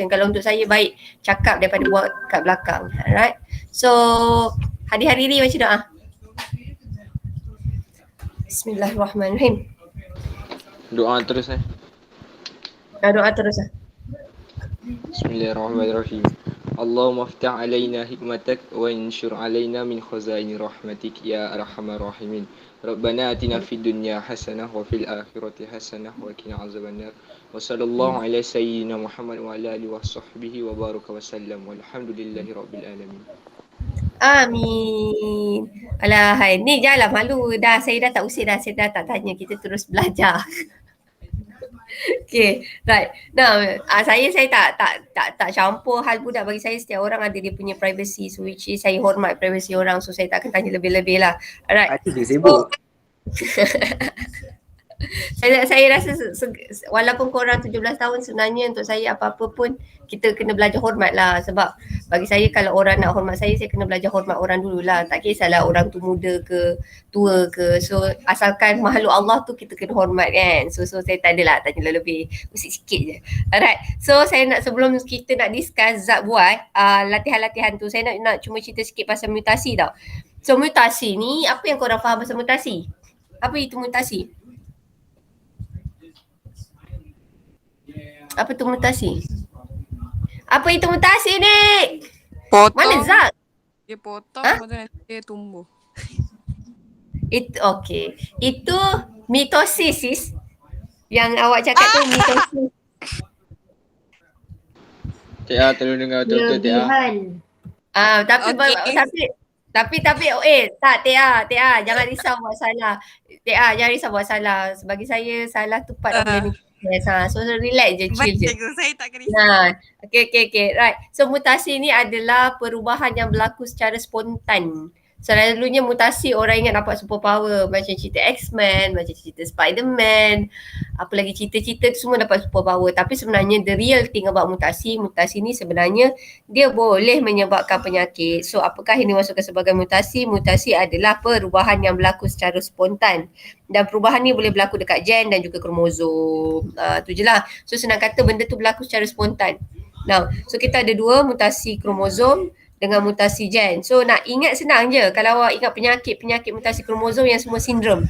Kalau untuk saya baik cakap daripada buat kat belakang. Alright. So hari-hari ni baca doa. Bismillahirrahmanirrahim. Doa terus Doa terus Bismillahirrahmanirrahim. Allahumma aftah alaina hikmatak wa insyur alaina min khazaini rahmatik ya arhamar rahimin. Rabbana atina fid dunya hasanah wa fil akhirati hasanah wa qina azabannar. Wa sallallahu ala sayyidina Muhammad wa ala alihi wa sahbihi wa baraka wa sallam. Walhamdulillahi rabbil alamin. Amin. Alah, hai. Ni janganlah malu. Saya dah tak usir dah. Saya dah tak tanya. Kita terus belajar. Okay, right. Now, saya tak campur hal budak. Bagi saya setiap orang ada dia punya privacy. So which is saya hormat privacy orang. So saya tak akan tanya lebih-lebih lah. Alright. Dia sibuk. Saya rasa walaupun korang 17 tahun sebenarnya untuk saya apa-apa pun kita kena belajar hormat lah. Sebab bagi saya kalau orang nak hormat saya kena belajar hormat orang dululah. Tak kisahlah orang tu muda ke tua ke. So asalkan makhluk Allah tu kita kena hormat kan. So saya tak adalah tanya lebih. Usik sikit je. Alright. So saya nak sebelum kita nak discuss Zat buat latihan-latihan tu, saya nak cuma cerita sikit pasal mutasi tau. So mutasi ni apa yang korang faham pasal mutasi? Apa itu mutasi? Apa tu mutasi? Apa itu mutasi ni? Potong. Mana Zak? Dia potong, kemudian dia tumbuh. Itu okey. Itu mitosis. Yang awak cakap tu mitosis. Tia tolong dengar betul-betul Tia. Tapi tak Tia, jangan risau buat salah. Tia, jangan risau buat salah. Bagi saya salah tu part of learning. Yes, so relax je, chill je. Saya tak kena. Okay, right. So mutasi ni adalah perubahan yang berlaku secara spontan. Selalunya mutasi orang ingat dapat superpower macam cerita X-Men, macam cerita Spider-Man, apa lagi cerita-cerita tu semua dapat superpower. Tapi sebenarnya the real thing about mutasi ni sebenarnya dia boleh menyebabkan penyakit. So apakah ini masukkan sebagai mutasi? Mutasi adalah perubahan yang berlaku secara spontan. Dan perubahan ni boleh berlaku dekat gen dan juga kromosom. Tu je lah. So senang kata benda tu berlaku secara spontan. Now, so kita ada dua, mutasi kromosom dengan mutasi gen. So nak ingat senang je. Kalau awak ingat penyakit mutasi kromosom yang semua sindrom.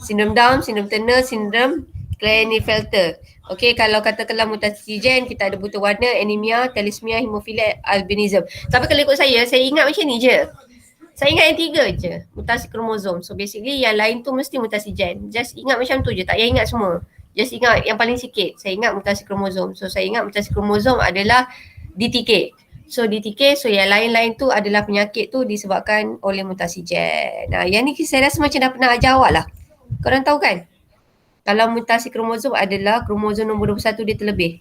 Sindrom Down, sindrom Turner, sindrom Klinefelter. Okay, kalau katakanlah mutasi gen, kita ada buta warna, anemia, thalassemia, hemofilia, albinism. Tapi kalau ikut saya ingat macam ni je. Saya ingat yang 3 je, mutasi kromosom. So basically yang lain tu mesti mutasi gen. Just ingat macam tu je, tak payah ingat semua. Just ingat yang paling sikit. Saya ingat mutasi kromosom. So saya ingat mutasi kromosom adalah DTK. So DTK, so yang lain-lain tu adalah penyakit tu disebabkan oleh mutasi gen. Yang ni saya rasa macam dah pernah ajar awak lah. Korang tahu kan? Kalau mutasi kromosom adalah kromosom nombor 21 dia terlebih.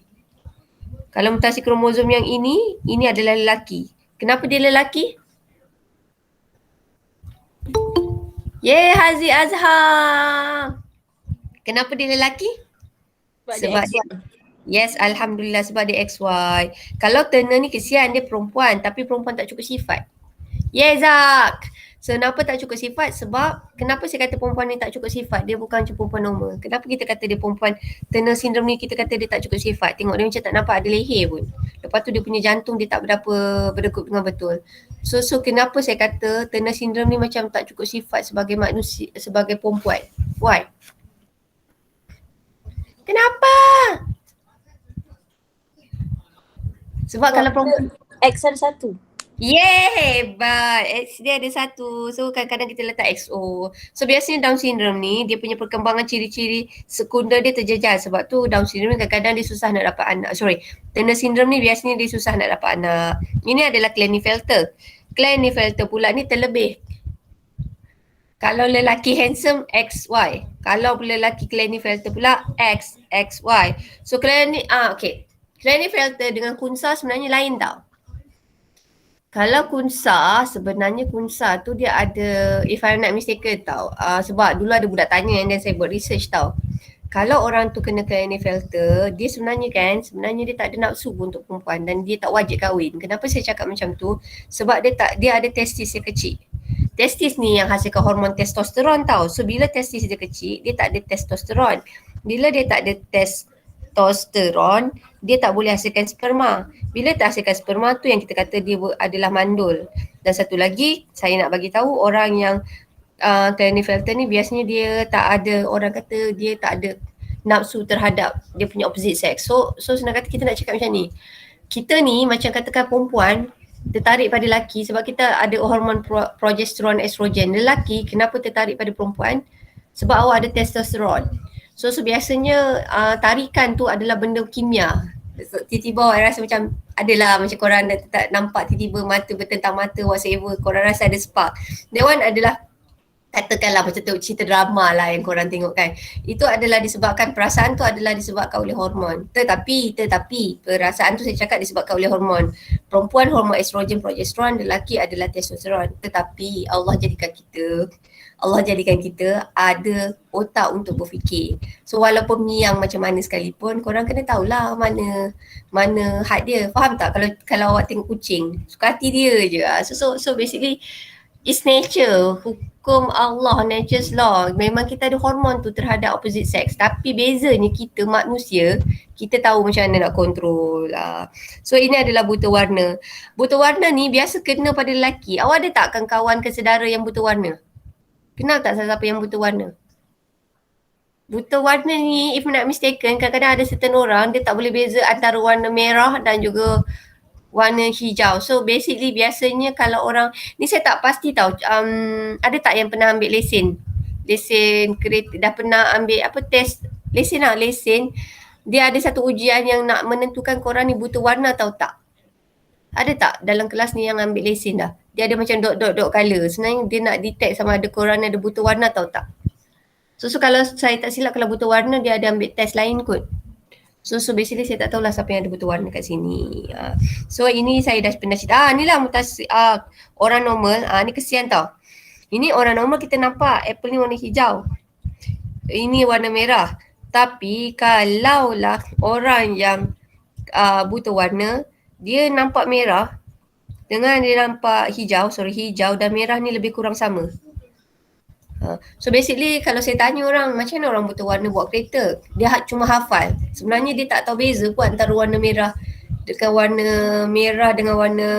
Kalau mutasi kromosom yang ini adalah lelaki. Kenapa dia lelaki? Hazi Azhar. Kenapa dia lelaki? Sebab dia yes, Alhamdulillah sebab dia XY. Kalau Turner ni kesian dia perempuan tapi perempuan tak cukup sifat. Zak. So kenapa tak cukup sifat? Sebab kenapa saya kata perempuan ni tak cukup sifat? Dia bukan cuma perempuan normal. Kenapa kita kata dia perempuan Turner syndrome ni kita kata dia tak cukup sifat? Tengok dia macam tak nampak ada leher pun. Lepas tu dia punya jantung dia tak berapa berdegup dengan betul. So kenapa saya kata Turner syndrome ni macam tak cukup sifat sebagai manusia, sebagai perempuan? Why? Kenapa? Sebab kalau perempuan X ada 1. hebat. X dia ada 1. So kadang-kadang kita letak XO. So biasanya Down syndrome ni dia punya perkembangan ciri-ciri sekunder dia terjejas. Sebab tu Down syndrome kadang-kadang dia susah nak dapat anak. Turner syndrome ni biasanya dia susah nak dapat anak. Ini adalah Klinefelter. Klinefelter pula ni terlebih. Kalau lelaki handsome XY. Kalau lelaki Klinefelter pula XY. So Klinefelter dengan Kunsa sebenarnya lain tau. Kalau Kunsa, sebenarnya Kunsa tu dia ada, if I'm not mistaken tau. Sebab dulu ada budak tanya dan saya buat research tau. Kalau orang tu kena Klinefelter, dia sebenarnya dia tak ada nafsu pun untuk perempuan dan dia tak wajib kahwin. Kenapa saya cakap macam tu? Sebab dia ada testis yang kecil. Testis ni yang hasilkan hormon testosteron tau. So bila testis dia kecil, dia tak ada testosteron. Bila dia tak ada testosteron, dia tak boleh hasilkan sperma. Bila tak hasilkan sperma tu yang kita kata dia adalah mandul. Dan satu lagi saya nak bagi tahu orang yang Klinefelter ni biasanya dia tak ada, orang kata dia tak ada nafsu terhadap dia punya opposite sex. So senang kata kita nak cakap macam ni. Kita ni macam katakan perempuan tertarik pada lelaki sebab kita ada hormon progesteron, estrogen. Lelaki kenapa tertarik pada perempuan? Sebab awak ada testosteron. So biasanya tarikan tu adalah benda kimia. So, tiba-tiba awak rasa macam adalah macam korang tak nampak tiba-tiba mata bertentang mata whatsoever, korang rasa ada spark. That one adalah katakanlah macam tu cerita drama lah yang korang tengok kan. Itu adalah disebabkan, perasaan tu adalah disebabkan oleh hormon. Tetapi perasaan tu saya cakap disebabkan oleh hormon. Perempuan hormon estrogen, progesteron, lelaki adalah testosteron. Tetapi Allah jadikan kita ada otak untuk berfikir. So walaupun miang macam mana sekalipun, korang kena tahulah mana had dia. Faham tak? Kalau awak tengok kucing, suka hati dia je. So basically it's nature, hukum Allah, nature's law. Memang kita ada hormon tu terhadap opposite sex. Tapi bezanya kita manusia, kita tahu macam mana nak kontrol lah. So ini adalah buta warna. Buta warna ni biasa kena pada lelaki. Awak ada tak kawan ke saudara yang buta warna? Kenal tak siapa yang buta warna? Buta warna ni, if not mistaken, kadang-kadang ada certain orang dia tak boleh beza antara warna merah dan juga warna hijau. So basically biasanya kalau orang ni, saya tak pasti tahu ada tak yang pernah ambil lesen kereta, dah pernah ambil test lesen dia ada satu ujian yang nak menentukan korang ni buta warna atau tak. Ada tak dalam kelas ni yang ambil lesen dah? Dia ada macam dot colour. Sebenarnya dia nak detect sama ada korang ada buta warna atau tak. So kalau saya tak silap, kalau buta warna dia ada ambil test lain kot. So basically saya tak tahulah siapa yang ada buta warna kat sini. So ini saya dah pernah cerita. Ni lah mutasi orang normal. Ni kesian tau. Ini orang normal kita nampak apple ni warna hijau. Ini warna merah. Tapi kalaulah orang yang buta warna, dia nampak merah dengan dia nampak hijau dan merah ni lebih kurang sama. So basically kalau saya tanya orang, macam mana orang buta warna buat kereta? Dia cuma hafal. Sebenarnya dia tak tahu beza pun antara warna merah dengan warna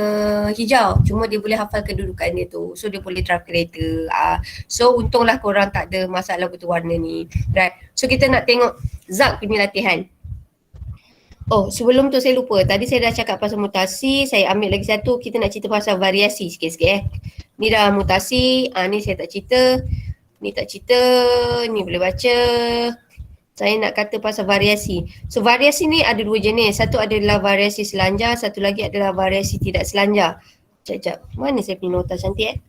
hijau. Cuma dia boleh hafal kedudukan dia tu. So dia boleh drive kereta. So untunglah korang tak ada masalah buta warna ni. Right. So kita nak tengok Zak punya latihan. Oh, sebelum tu saya lupa. Tadi saya dah cakap pasal mutasi. Saya ambil lagi satu. Kita nak cerita pasal variasi sikit-sikit Ni dah mutasi. Ni saya tak cerita. Ni tak cerita. Ni boleh baca. Saya nak kata pasal variasi. So variasi ni ada dua jenis. Satu adalah variasi selanjar. Satu lagi adalah variasi tidak selanjar. Sekejap. Mana saya punya nota cantik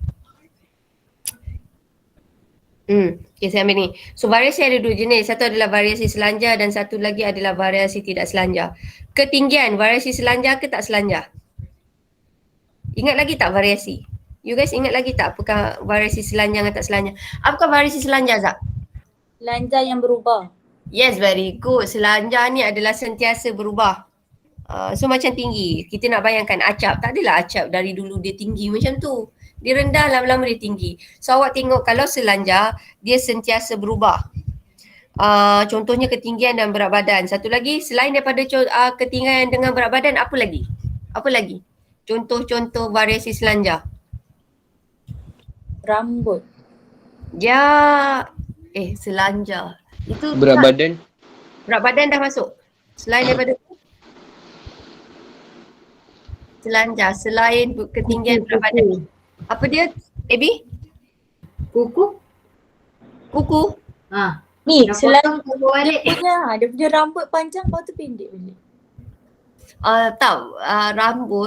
Okay, saya ambil ni. So variasi ada dua jenis. Satu adalah variasi selanjar dan satu lagi adalah variasi tidak selanjar. Ketinggian, variasi selanjar ke tak selanjar? Ingat lagi tak variasi? You guys ingat lagi tak apakah variasi selanjar atau tak selanjar? Apakah variasi selanjar, Zak? Selanjar yang berubah. Yes, very good. Selanjar ni adalah sentiasa berubah. So macam tinggi. Kita nak bayangkan acap. Tak adalah acap dari dulu dia tinggi macam tu. Dia rendah, lama-lama dia tinggi. So awak tengok kalau selanjar, dia sentiasa berubah. Contohnya ketinggian dan berat badan. Satu lagi, selain daripada ketinggian dengan berat badan, apa lagi? Apa lagi? Contoh-contoh variasi selanjar. Rambut. Ya, selanjar. Itu Berat badan. Berat badan dah masuk. Selain daripada selanjar, selain ketinggian berat badan. Apa dia, Abby? Kuku? Ni Dah selain potong kuku balik. dia punya rambut panjang, lepas tu pendek balik.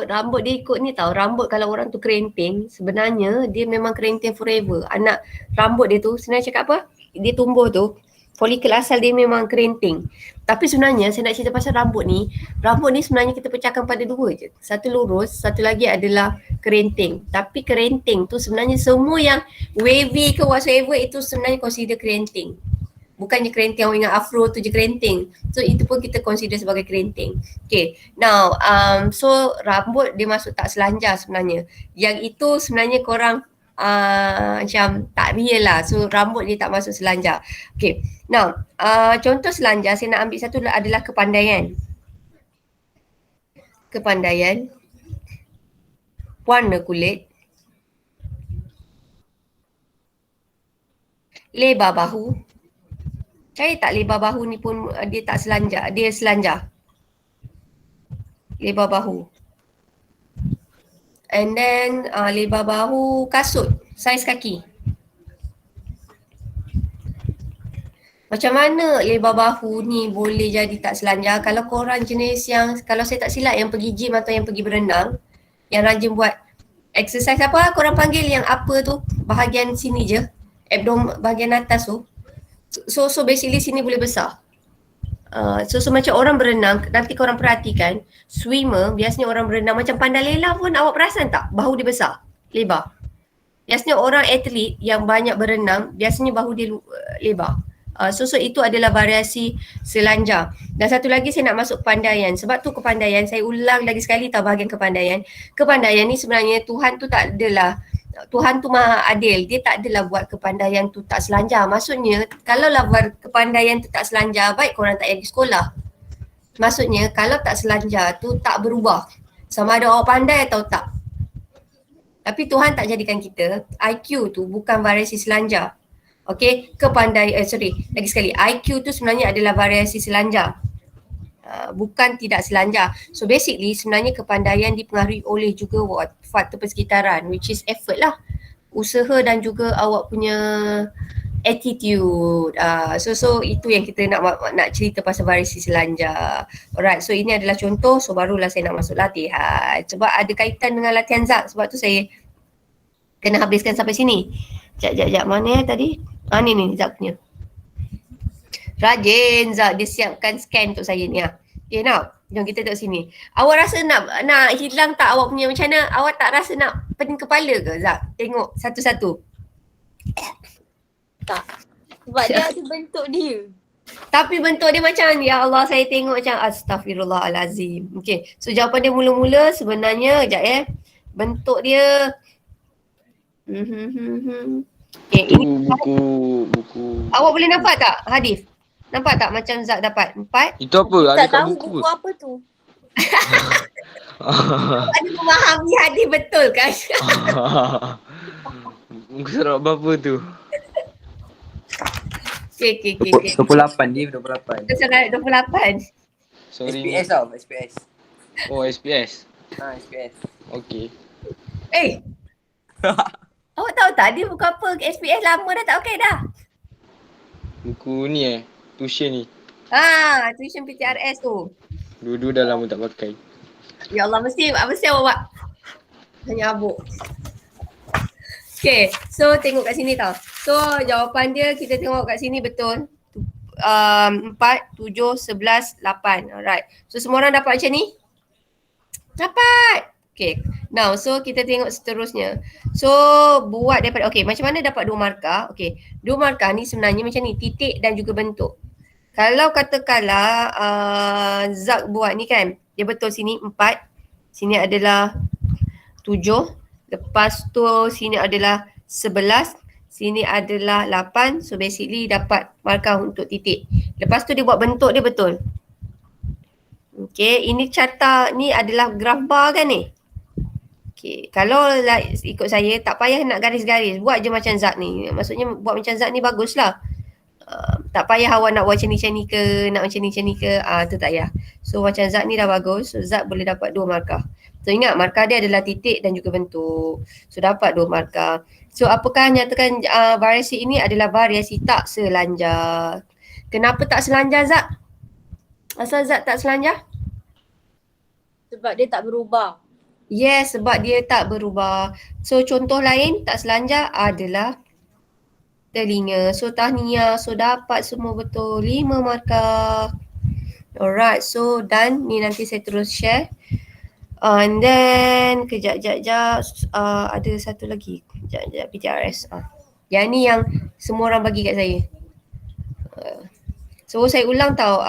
Rambut dia ikut ni tau. Rambut kalau orang tu kerinting, sebenarnya dia memang kerinting forever. Anak rambut dia tu sebenarnya cakap apa? Dia tumbuh tu, folikel asal dia memang kerinting. Tapi sebenarnya saya nak cerita pasal rambut ni sebenarnya kita pecahkan pada dua je. Satu lurus, satu lagi adalah kerinting. Tapi kerinting tu sebenarnya semua yang wavy ke whatsoever itu sebenarnya consider kerinting. Bukannya kerinting orang ingat afro tu je kerinting. So itu pun kita consider sebagai kerinting. Okay, now so rambut dia masuk tak selanjar sebenarnya. Yang itu sebenarnya korang macam tak real lah. So rambut dia tak masuk selanjar. Okay. Now, contoh selanjar saya nak ambil satu adalah kepandaian. Kepandaian, warna kulit, lebar bahu. Percaya tak lebar bahu ni pun dia tak selanjar, dia selanjar. Lebar bahu. And then lebar bahu kasut, saiz kaki. Macam mana lebar bahu ni boleh jadi tak selanjar? Kalau korang jenis yang, kalau saya tak silap yang pergi gym atau yang pergi berenang, yang rajin buat exercise apa korang panggil yang apa tu, bahagian sini je, abdomen bahagian atas tu. So basically sini boleh besar. So macam orang berenang, nanti korang perhatikan, swimmer biasanya orang berenang macam Panda Lela pun awak perasan tak? Bahu dia besar, lebar. Biasanya orang atlet yang banyak berenang, biasanya bahu dia lebar. So itu adalah variasi selanjar. Dan satu lagi saya nak masuk kepandaian. Sebab tu kepandaian, saya ulang lagi sekali tahu bahagian kepandaian. Kepandaian ni sebenarnya Tuhan tu tak adalah, Tuhan tu maha adil. Dia tak adalah buat kepandaian tu tak selanjar. Maksudnya kalaulah buat kepandaian tu tak selanjar, baik korang tak payah pergi sekolah. Maksudnya kalau tak selanjar tu tak berubah. Sama ada awak pandai atau tak. Tapi Tuhan tak jadikan kita, IQ tu bukan variasi selanjar. Okay, lagi sekali, IQ tu sebenarnya adalah variasi selanjar. Bukan tidak selanjar. So basically sebenarnya kepandaian dipengaruhi oleh juga faktor persekitaran, which is effort lah. Usaha dan juga awak punya attitude. So itu yang kita nak cerita pasal variasi selanjar. Alright, so ini adalah contoh. So barulah saya nak masuk latihan. Sebab ada kaitan dengan latihan Zak. Sebab tu saya kena habiskan sampai sini. Sekejap, mana tadi? Ni Zak punya. Rajin Zak, dia siapkan scan untuk saya ni lah. Okay, now, jom kita tengok sini. Awak rasa nak hilang tak awak punya macam mana? Awak tak rasa nak pening kepala ke Zak? Tengok satu-satu. Tak. Sebab dia ada bentuk dia. Tapi bentuk dia macam, ya Allah, saya tengok macam astaghfirullahalazim. Okay, so jawapan dia mula-mula sebenarnya, sekejap bentuk dia. Okay, ini buku. awak boleh nampak tak Hadif? Nampak tak macam Zak dapat 4? Itu apa? Ada Tak kat tahu buku. buku apa tu. Ada memahami Hadif betul kan? Muka surat berapa tu? Okay. 28 dia 28. Surat 28. Sorry. SPS tau, SPS. Oh, SPS. SPS. Okay. Awak tahu tak dia buku apa? SPS lama dah tak pakai dah. Buku ni tuition ni. Tuition PTRS tu. Dua-dua dah lama tak pakai. Ya Allah, mesti awak hanya abuk. Okay, so tengok kat sini tau. So jawapan dia kita tengok kat sini betul. 4, 7, 11, 8. Alright. So semua orang dapat macam ni? Dapat. Okay. Now, so kita tengok seterusnya. So buat daripada, okay, macam mana dapat 2 markah? Okay, 2 markah ni sebenarnya macam ni, titik dan juga bentuk. Kalau katakanlah Zak buat ni kan, dia betul sini 4, sini adalah 7, lepas tu sini adalah 11, sini adalah 8. So basically dapat markah untuk titik. Lepas tu dia buat bentuk dia betul. Okay, ini carta ni adalah graf bar kan ni? Okay, kalau ikut saya tak payah nak garis-garis, buat je macam Zak ni. Maksudnya buat macam Zak ni baguslah. Tak payah awak nak buat macam ni ke, nak macam ni ke, tu tak payah. So macam Zak ni dah bagus, so Zak boleh dapat 2 markah. So ingat markah dia adalah titik dan juga bentuk. So dapat 2 markah. So apakah nyatakan variasi ini adalah variasi tak selanjar? Kenapa tak selanjar Zak? Asal Zak tak selanjar? Sebab dia tak berubah. Yes, sebab dia tak berubah. So contoh lain tak selanjar adalah telinga. So tahniah. So dapat semua betul 5 markah. Alright, so done. Ni nanti saya terus share. And then kejap. Ada satu lagi. Kejap PTRS. Yang ni yang semua orang bagi kat saya. So saya ulang tau.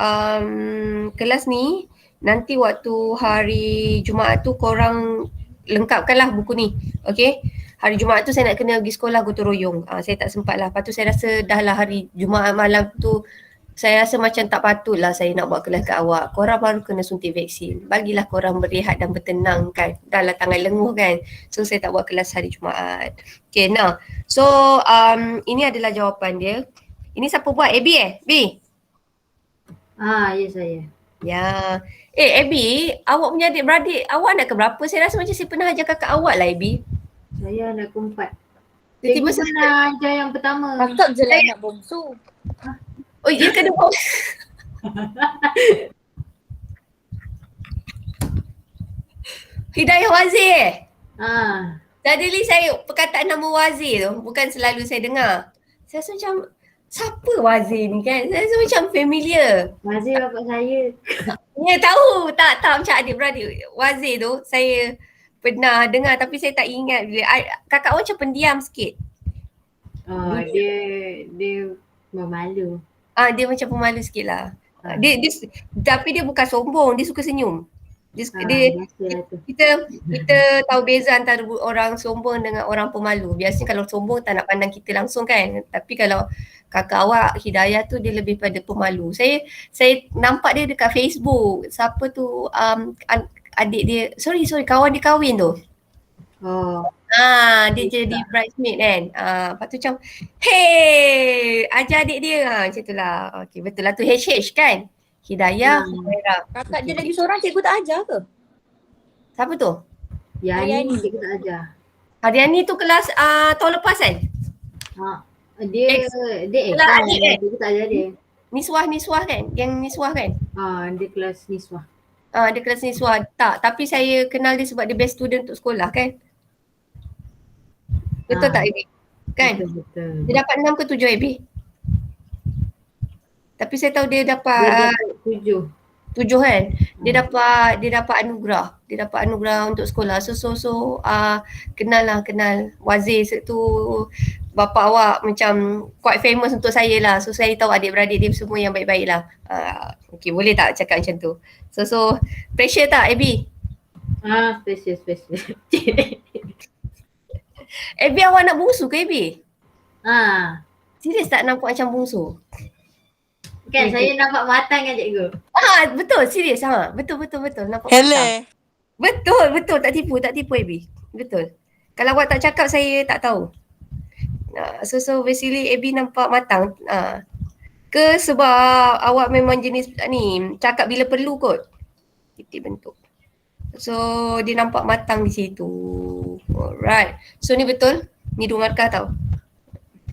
Kelas ni nanti waktu hari Jumaat tu korang lengkapkanlah buku ni. Okay. Hari Jumaat tu saya nak kena pergi sekolah gotong royong. Saya tak sempat lah. Lepas tu saya rasa dah lah hari Jumaat malam tu saya rasa macam tak patut lah saya nak buat kelas kat awak. Korang baru kena suntik vaksin. Bagilah korang berehat dan bertenang kan. Dah lah tangan lenguh kan. So saya tak buat kelas hari Jumaat. Okay, now. So ini adalah jawapan dia. Ini siapa buat? Abby B? Ya saya. Ya. Abby, awak punya adik-beradik awak anak keberapa? Saya rasa macam saya pernah ajar kakak awak lah Abby. Saya anak keempat. Tiba-tiba Saya pernah ajar yang pertama. Kakak je lah anak bongsu. Oh, dia kena bawa. Hidayah Wazir. Tadi saya perkataan nama Wazir tu bukan selalu saya dengar. Saya rasa macam siapa Wazir ni kan? Saya rasa macam familiar. Wazir bapak saya. Ya tahu, tak macam adik-beradik Wazir tu saya pernah dengar tapi saya tak ingat bila kakak awak macam pendiam sikit. Dia memalu. Dia macam pemalu sikit lah. Dia tapi dia bukan sombong, dia suka senyum. Kita tahu beza antara orang sombong dengan orang pemalu. Biasanya kalau sombong tak nak pandang kita langsung kan. Tapi kalau kakak awak Hidayah tu dia lebih pada pemalu. Saya nampak dia dekat Facebook. Siapa tu adik dia, sorry kawan dia kahwin tu. Dia jadi bridesmaid kan. Lepas tu macam hey ajar adik dia. Macam tu lah. Okay, betul lah tu HH kan. Hidayah, Humairah. Kakak dia lagi seorang cikgu tak ajar ke? Siapa tu? Yani cikgu tak ajar. Hariani tu kelas tahun lepas kan? Dia kan. Cikgu tak ajar dia. Niswah kan? Yang Niswah kan? Dia kelas Niswah. Dia kelas Niswah. Tak, tapi saya kenal dia sebab dia best student untuk sekolah kan? Betul tak Ibi? Kan? Betul. Dia dapat 6 ke 7 Ibi? Tapi saya tahu dia dapat Dia dapat 7 kan. Dia dapat anugerah. Dia dapat anugerah untuk sekolah. So kenal Wazir tu bapa awak macam quite famous untuk saya lah. So saya tahu adik-beradik dia semua yang baik-baik lah. Okay, boleh tak cakap macam tu? So pressure tak Abby? Special. Abby awak nak bungsu ke Abby? Serius tak nampak macam bungsu? Kan saya nampak matang kan cikgu. Betul, serius Betul nampak Hele. matang. Betul, tak tipu Abby. Betul. Kalau awak tak cakap saya tak tahu. So basically Abby nampak matang. Ke sebab awak memang jenis ni cakap bila perlu kot. Titik bentuk. So dia nampak matang di situ. Alright. So ni betul. Ni Dua Markah tau.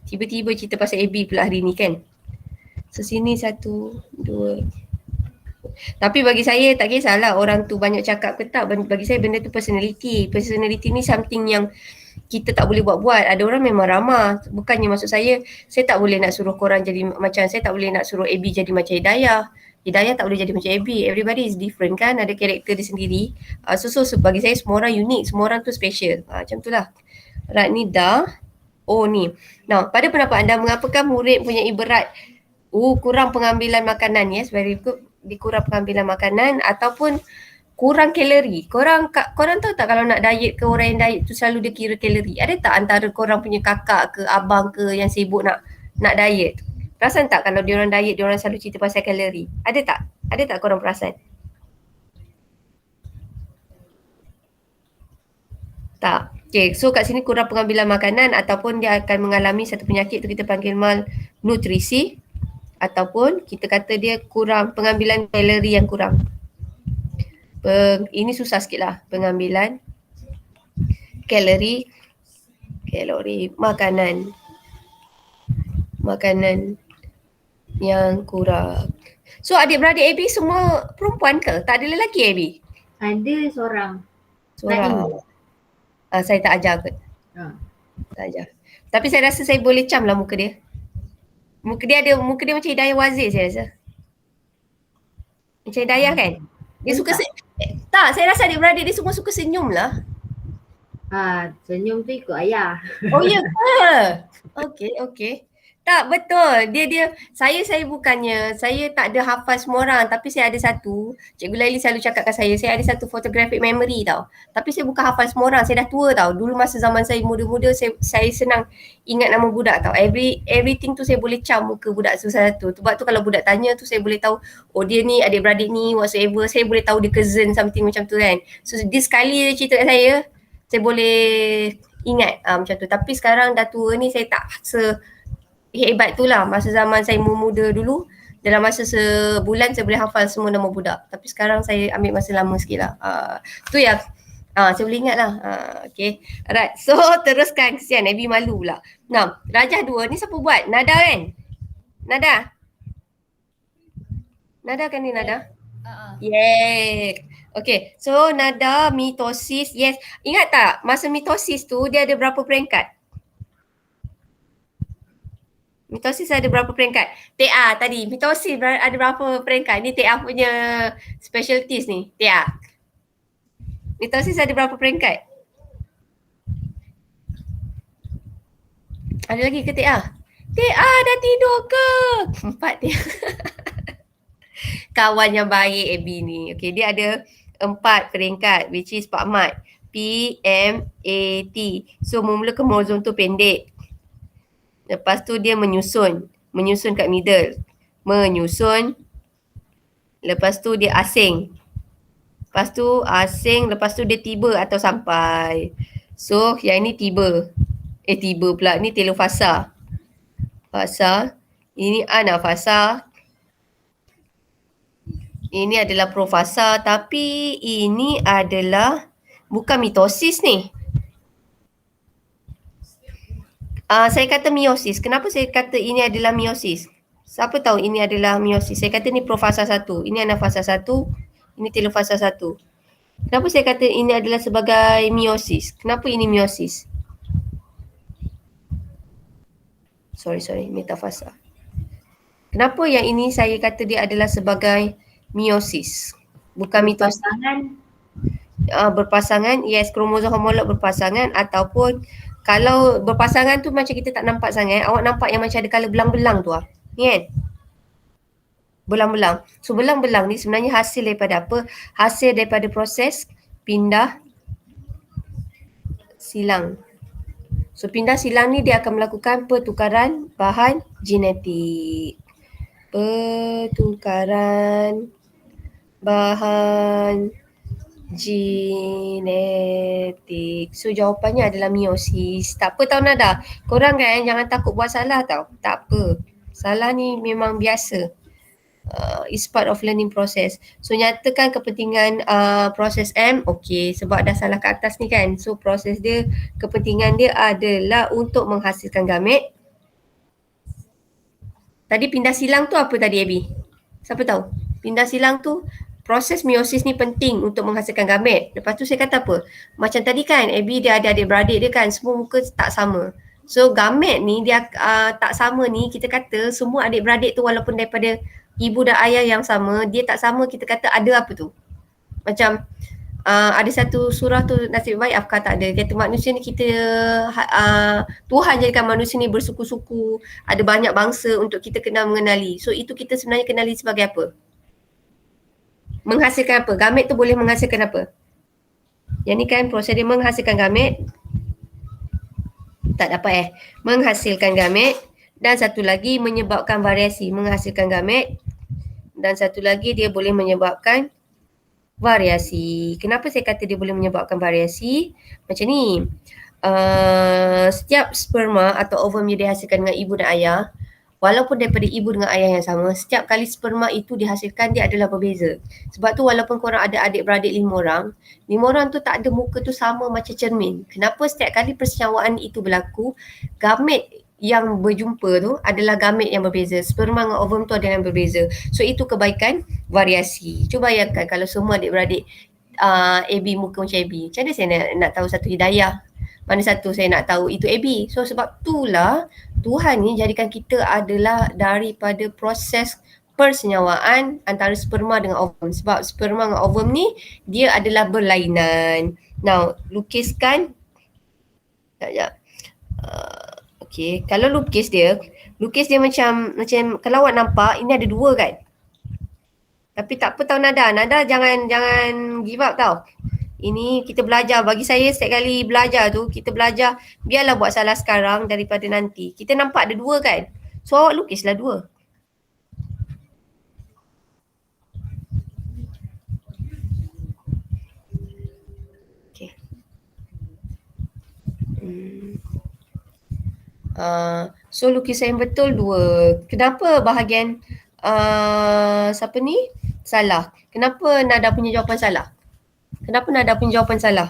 Tiba-tiba cerita pasal Abby pula hari ni kan. So sini 1, 2. Tapi bagi saya tak kisahlah orang tu banyak cakap ke tak. Bagi saya benda tu personality. Personality ni something yang kita tak boleh buat-buat. Ada orang memang ramah. Bukannya maksud saya tak boleh nak suruh korang jadi macam, saya tak boleh nak suruh Abby jadi macam Hidayah. Hidayah tak boleh jadi macam Abby. Everybody is different kan. Ada karakter dia sendiri. So bagi saya semua orang unik. Semua orang tu special. Macam tu lah. Right, ni dah. Oh ni. Now, pada pendapat anda, mengapakah murid punya berat kurang pengambilan makanan? Yes, very good. Dikurang pengambilan makanan ataupun kurang kalori. Korang tahu tak kalau nak diet ke, orang yang diet tu selalu dia kira kalori. Ada tak antara korang punya kakak ke abang ke yang sibuk nak diet? Perasan tak kalau diorang diet, diorang selalu cerita pasal kalori? Ada tak? Ada tak korang perasan? Tak. Okay, so kat sini kurang pengambilan makanan ataupun dia akan mengalami satu penyakit tu kita panggil malnutrisi. Ataupun kita kata dia kurang pengambilan kalori yang kurang. Ini susah sikit lah. Pengambilan kalori makanan yang kurang. So adik-beradik Abby semua perempuan ke? Tak ada lelaki Abby? Ada seorang. Saya tak ajar kot. Tak ajar. Tapi saya rasa saya boleh cam lah muka dia. Muka dia macam Hidayah Wazir saya rasa. Macam Hidayah kan? Dia suka tak, saya rasa adik-beradik dia semua suka senyum lah. Senyum tu ikut ayah. Oh ya ke? Okay. Tak, betul. Saya bukannya, saya tak ada hafal semua orang tapi saya ada satu, Cikgu Laili selalu cakap kat saya ada satu photographic memory tau. Tapi saya bukan hafal semua orang, saya dah tua tau. Dulu masa zaman saya muda-muda, saya senang ingat nama budak tau. Everything tu saya boleh cam muka budak tu satu. Sebab tu kalau budak tanya tu saya boleh tahu, oh dia ni adik-beradik ni whatsoever, saya boleh tahu dia cousin something macam tu kan. So dia sekali dia cerita kat saya boleh ingat macam tu. Tapi sekarang dah tua ni saya tak hebat tu lah. Masa zaman saya muda dulu, dalam masa sebulan saya boleh hafal semua nama budak. Tapi sekarang saya ambil masa lama sikit lah. Tu yang saya boleh ingat lah. Okay. Alright. So teruskan. Kesian Abby malu pula. Nah, Rajah 2 ni siapa buat? Nada kan? Nada kan ni Nada? Yes. Okay. So nada mitosis. Yes. Ingat tak masa mitosis tu dia ada berapa peringkat? Mitosis ada berapa peringkat? TA tadi. Mitosis ada berapa peringkat? Ni TA punya specialties ni. TA. Mitosis ada berapa peringkat? Ada lagi ke TA? TA dah tidur ke? 4 dia. Kawan yang baik Abby ni. Okay, dia ada 4 peringkat which is Pak Mat. P, M, A, T. So mula kromosom tu pendek. Lepas tu dia menyusun kat middle. Menyusun. Lepas tu dia asing. Lepas tu asing, lepas tu dia tiba atau sampai. So yang ni tiba. Tiba pula. Ni telofasa. Fasa. Ini anafasa. Ini adalah profasa. Tapi ini adalah bukan mitosis ni. Saya kata meiosis. Kenapa saya kata ini adalah meiosis? Siapa tahu ini adalah meiosis? Saya kata ni profasa 1. Ini anafasa 1. Ini telofasa 1. Kenapa saya kata ini adalah sebagai meiosis? Kenapa ini meiosis? Sorry, metafasa. Kenapa yang ini saya kata dia adalah sebagai meiosis? Bukan mitosis. Berpasangan. Yes, kromosom homolog berpasangan ataupun kalau berpasangan tu macam kita tak nampak sangat. Awak nampak yang macam ada colour belang-belang tu lah. Ni kan? Belang-belang. So belang-belang ni sebenarnya hasil daripada apa? Hasil daripada proses pindah silang. So pindah silang ni dia akan melakukan pertukaran bahan genetik. Pertukaran bahan genetik. So jawapannya adalah meiosis. Tak apa tau Nada. Korang kan jangan takut buat salah tau. Tak apa. Salah ni memang biasa. It's part of learning process. So nyatakan kepentingan proses M. Okay, sebab dah salah kat atas ni kan. So proses dia, kepentingan dia adalah untuk menghasilkan gamet. Tadi pindah silang tu apa tadi Abby? Siapa tahu? Pindah silang tu proses meiosis ni penting untuk menghasilkan gamet. Lepas tu saya kata apa? Macam tadi kan Abby dia ada adik-beradik dia kan, semua muka tak sama. So gamet ni dia tak sama ni, kita kata semua adik-beradik tu walaupun daripada ibu dan ayah yang sama, dia tak sama, kita kata ada apa tu? Macam ada satu surah tu, nasib baik Afkar tak ada. Kata manusia ni kita, Tuhan jadikan manusia ni bersuku-suku, ada banyak bangsa untuk kita kenal mengenali. So itu kita sebenarnya kenali sebagai apa? Menghasilkan apa? Gamet tu boleh menghasilkan apa? Yang ni kan proses dia menghasilkan gamet. Tak dapat menghasilkan gamet. Dan satu lagi menyebabkan variasi, menghasilkan gamet. Dan satu lagi dia boleh menyebabkan variasi. Kenapa saya kata dia boleh menyebabkan variasi? Macam ni, setiap sperma atau ovum yang dihasilkan dengan ibu dan ayah, walaupun daripada ibu dengan ayah yang sama, setiap kali sperma itu dihasilkan dia adalah berbeza. Sebab tu walaupun korang ada adik-beradik 5 orang tu tak ada muka tu sama macam cermin. Kenapa? Setiap kali persenyawaan itu berlaku, gamet yang berjumpa tu adalah gamet yang berbeza. Sperma dengan ovum tu adalah yang berbeza. So itu kebaikan variasi. Cuba bayangkan kalau semua adik-beradik AB muka macam AB. Macam mana saya nak tahu satu hidayah? Mana satu saya nak tahu itu AB? So sebab itulah Tuhan ni jadikan kita adalah daripada proses persenyawaan antara sperma dengan ovum. Sebab sperma dengan ovum ni dia adalah berlainan. Now lukiskan. Sekejap. Okay, kalau lukis dia macam kalau awak nampak ini ada dua kan. Tapi tak apa tau Nada jangan give up tau. Ini kita belajar, bagi saya setiap kali belajar tu, kita belajar biarlah buat salah sekarang daripada nanti. Kita nampak ada dua kan. So awak lukislah dua. Okay. So lukisan yang betul dua. Kenapa bahagian siapa ni salah? Kenapa Nada punya jawapan salah? Kenapa Nada punya jawapan salah?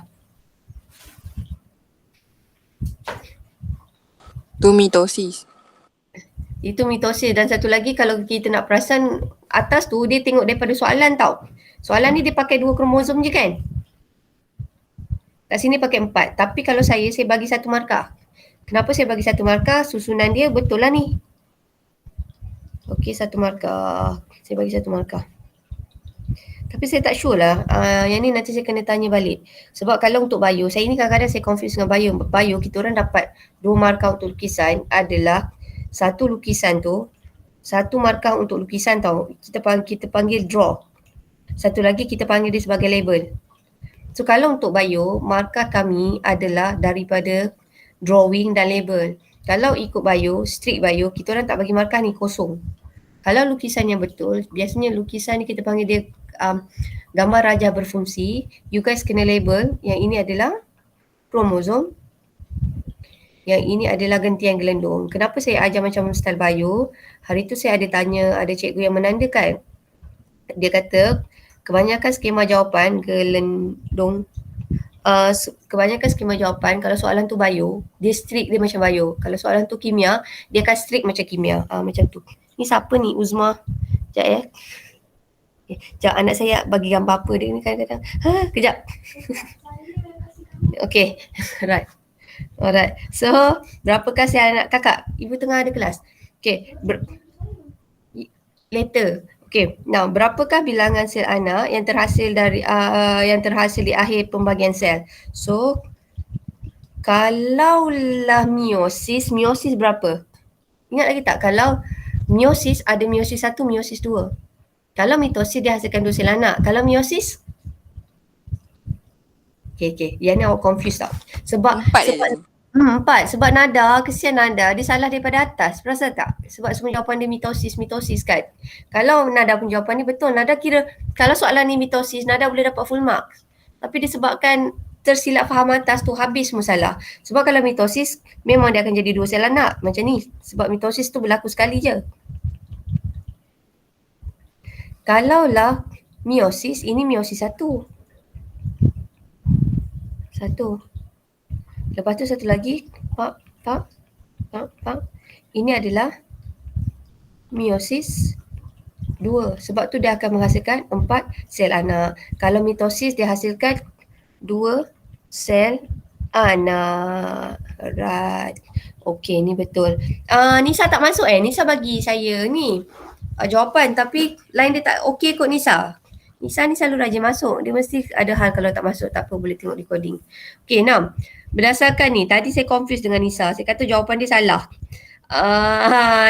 Tu mitosis. Itu mitosis. Dan satu lagi kalau kita nak perasan atas tu dia tengok daripada soalan tau. Soalan ni dia pakai 2 kromosom je kan? Kat sini pakai 4. Tapi kalau saya bagi 1 markah. Kenapa saya bagi 1 markah? Susunan dia betul lah ni. Okey, 1 markah. Saya bagi 1 markah. Tapi saya tak sure lah. Yang ni nanti saya kena tanya balik. Sebab kalau untuk bio, saya ni kadang-kadang saya confuse dengan bio. Bio kita orang dapat 2 markah untuk lukisan adalah satu lukisan tu, 1 markah untuk lukisan tau. Kita panggil draw. Satu lagi kita panggil dia sebagai label. So kalau untuk bio, markah kami adalah daripada drawing dan label. Kalau ikut bio, strict bio, kita orang tak bagi markah ni, kosong. Kalau lukisan yang betul, biasanya lukisan ni kita panggil dia gambar rajah berfungsi. You guys kena label, yang ini adalah kromosom, yang ini adalah gentian gelendung. Kenapa saya ajar macam style bio? Hari tu saya ada tanya, ada cikgu yang menandakan. Dia kata, kebanyakan skema jawapan gelendung, kebanyakan skema jawapan kalau soalan tu bio, dia strict dia macam bio. Kalau soalan tu kimia, dia akan strict macam kimia. Macam tu. Ni siapa ni? Uzma. Sekejap ya. Sekejap anak saya bagi gambar apa dia ni kadang-kadang. Kejap. Okay. Right. Alright. So, berapakah sel anak kakak? Ibu tengah ada kelas. Okay. Later. Okay. Now, berapakah bilangan sel anak yang terhasil dari di akhir pembagian sel? So, kalaulah meiosis berapa? Ingat lagi tak? Kalau meiosis ada meiosis 1, meiosis 2. Kalau mitosis dia hasilkan 2 sel anak. Kalau meiosis? Okay. Yang ni awak confused tau. Sebab 4. Sebab Nada, kesian Nada, dia salah daripada atas. Perasan tak? Sebab semua jawapan dia mitosis kan. Kalau Nada pun jawapan ni betul, Nada kira kalau soalan ni mitosis, Nada boleh dapat full marks. Tapi disebabkan tersilap faham atas tu, habis semua salah. Sebab kalau mitosis, memang dia akan jadi 2 sel anak. Macam ni. Sebab mitosis tu berlaku sekali je. Kalaulah meiosis, ini meiosis 1. Lepas tu satu lagi, pak. Ini adalah meiosis 2. Sebab tu dia akan menghasilkan 4 sel anak. Kalau mitosis dia hasilkan 2 sel anak. Right. Okay, ni betul. Nisa tak masuk Nisa bagi saya ni jawapan tapi line dia tak okey kot Nisa. Nisa ni selalu rajin masuk. Dia mesti ada hal kalau tak masuk, tak apa, boleh tengok recording. Okay, 6. Berdasarkan ni, tadi saya confused dengan Nisa. Saya kata jawapan dia salah.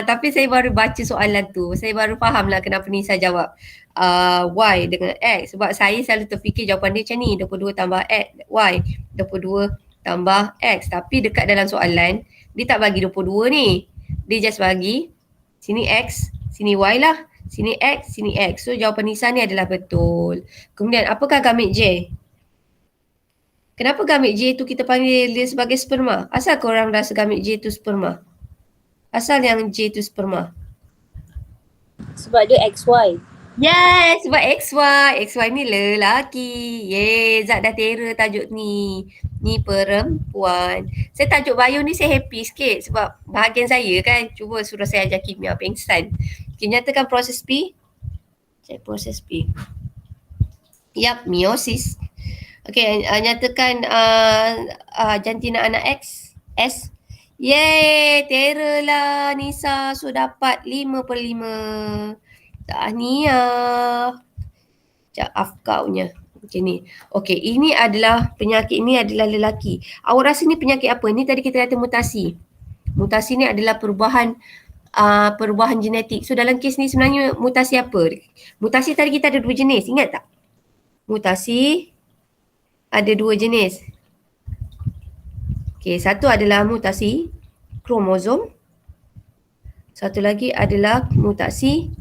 Tapi saya baru baca soalan tu. Saya baru faham lah kenapa Nisa jawab Y dengan X. Sebab saya selalu terfikir jawapan dia macam ni. 22 tambah X, Y. 22 tambah X. Tapi dekat dalam soalan, dia tak bagi 22 ni. Dia just bagi sini X, sini Y lah. Sini X, sini X. So jawapan Nisa ni adalah betul. Kemudian apakah gamit J? Kenapa gamit J tu kita panggil dia sebagai sperma? Asal korang rasa gamit J tu sperma? Asal yang J tu sperma? Sebab dia XY. Yes, sebab XY. XY ni lelaki. Yeay, Zat dah terror tajuk ni. Ni perempuan. Saya tajuk bio ni saya happy sikit sebab bahagian saya kan. Cuba suruh saya ajar kimia, pengsan. Okay, nyatakan proses P. Cek proses P. Yap, meiosis. Okay, nyatakan jantina anak X. S. Yeay, terror lah Nisa. So dapat 5/5. Tahniah. Sekejap, afkaunya. Macam ni. Okay, penyakit ini adalah lelaki. Awak rasa ni penyakit apa? Ni tadi kita kata mutasi. Mutasi ni adalah perubahan genetik. So dalam kes ni sebenarnya mutasi apa? Mutasi tadi kita ada 2 jenis, ingat tak? Mutasi ada 2 jenis. Okey, satu adalah mutasi kromosom. Satu lagi adalah mutasi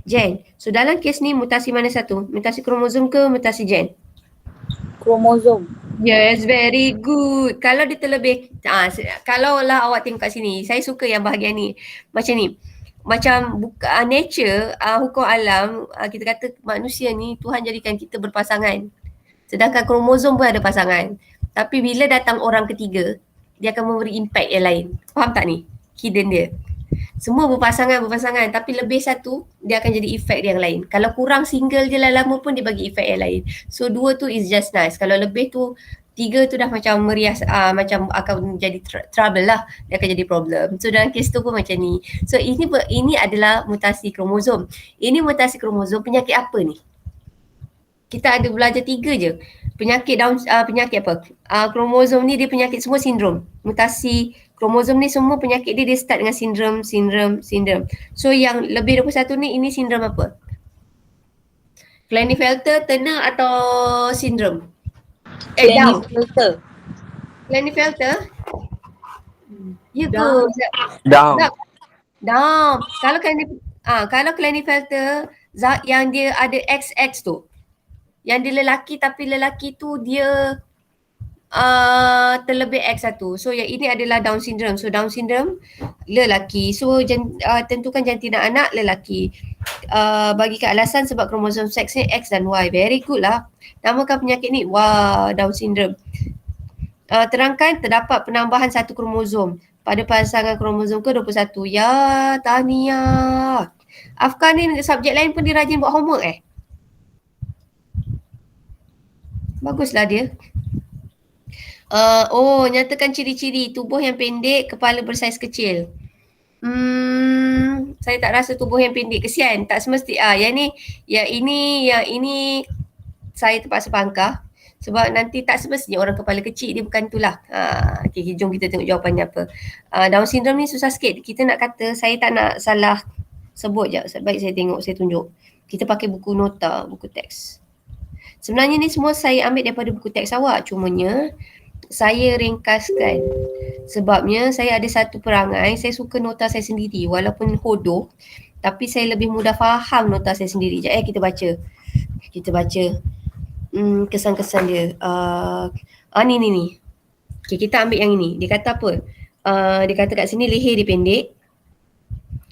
gen. So dalam kes ni mutasi mana satu? Mutasi kromosom ke mutasi gen? Kromosom. Yes, very good. Kalau dia terlebih, kalau lah awak tengok kat sini, saya suka yang bahagian ni. Macam ni. Macam nature, hukum alam, kita kata manusia ni Tuhan jadikan kita berpasangan. Sedangkan kromosom pun ada pasangan. Tapi bila datang orang ketiga, dia akan memberi impact yang lain. Faham tak ni? Hidden dia. Semua berpasangan tapi lebih satu dia akan jadi efek yang lain. Kalau kurang single je lah lama pun dia bagi efek yang lain. So 2 tu is just nice. Kalau lebih tu 3 tu dah macam merias, macam akan jadi trouble lah. Dia akan jadi problem. So dalam kes tu pun macam ni. So ini adalah mutasi kromosom. Ini mutasi kromosom penyakit apa ni? Kita ada belajar 3 je. Penyakit penyakit apa? Kromosom ni dia penyakit semua sindrom. Mutasi kromosom ni semua penyakit dia start dengan sindrom. So yang lebih 21 ni ini sindrom apa? Klinefelter, Turner atau sindrom? Down. Klinefelter? Ya ke? Down. Down. Kalau Klinefelter yang dia ada XX tu. Yang dia lelaki tapi lelaki tu dia terlebih X1. So yang ini adalah Down syndrome. So Down syndrome lelaki. So tentukan jantina anak lelaki. Bagikan alasan sebab kromosom seksnya X dan Y. Very good lah. Namakan penyakit ni Down syndrome. Terangkan terdapat penambahan 1 kromosom pada pasangan kromosom ke-21. Ya, tahniah. Afkar ni subjek lain pun dia rajin buat homework Baguslah dia. Nyatakan ciri-ciri tubuh yang pendek, kepala bersaiz kecil. Saya tak rasa tubuh yang pendek, kesian. Tak semesti. Yang ini saya terpaksa pangkah. Sebab nanti tak semestinya orang kepala kecil, dia bukan itulah. Okay, jom kita tengok jawapannya apa. Down syndrome ni susah sikit. Kita nak kata, saya tak nak salah sebut je. Baik saya tengok, saya tunjuk. Kita pakai buku nota, buku teks. Sebenarnya ni semua saya ambil daripada buku teks awak. Cumanya saya ringkaskan. Sebabnya saya ada satu perangai, saya suka nota saya sendiri. Walaupun hodoh, tapi saya lebih mudah faham nota saya sendiri. Sekejap kita baca. Kita baca kesan-kesan dia. Ni. Okay, kita ambil yang ini. Dia kata apa? Dia kata kat sini leher dia pendek.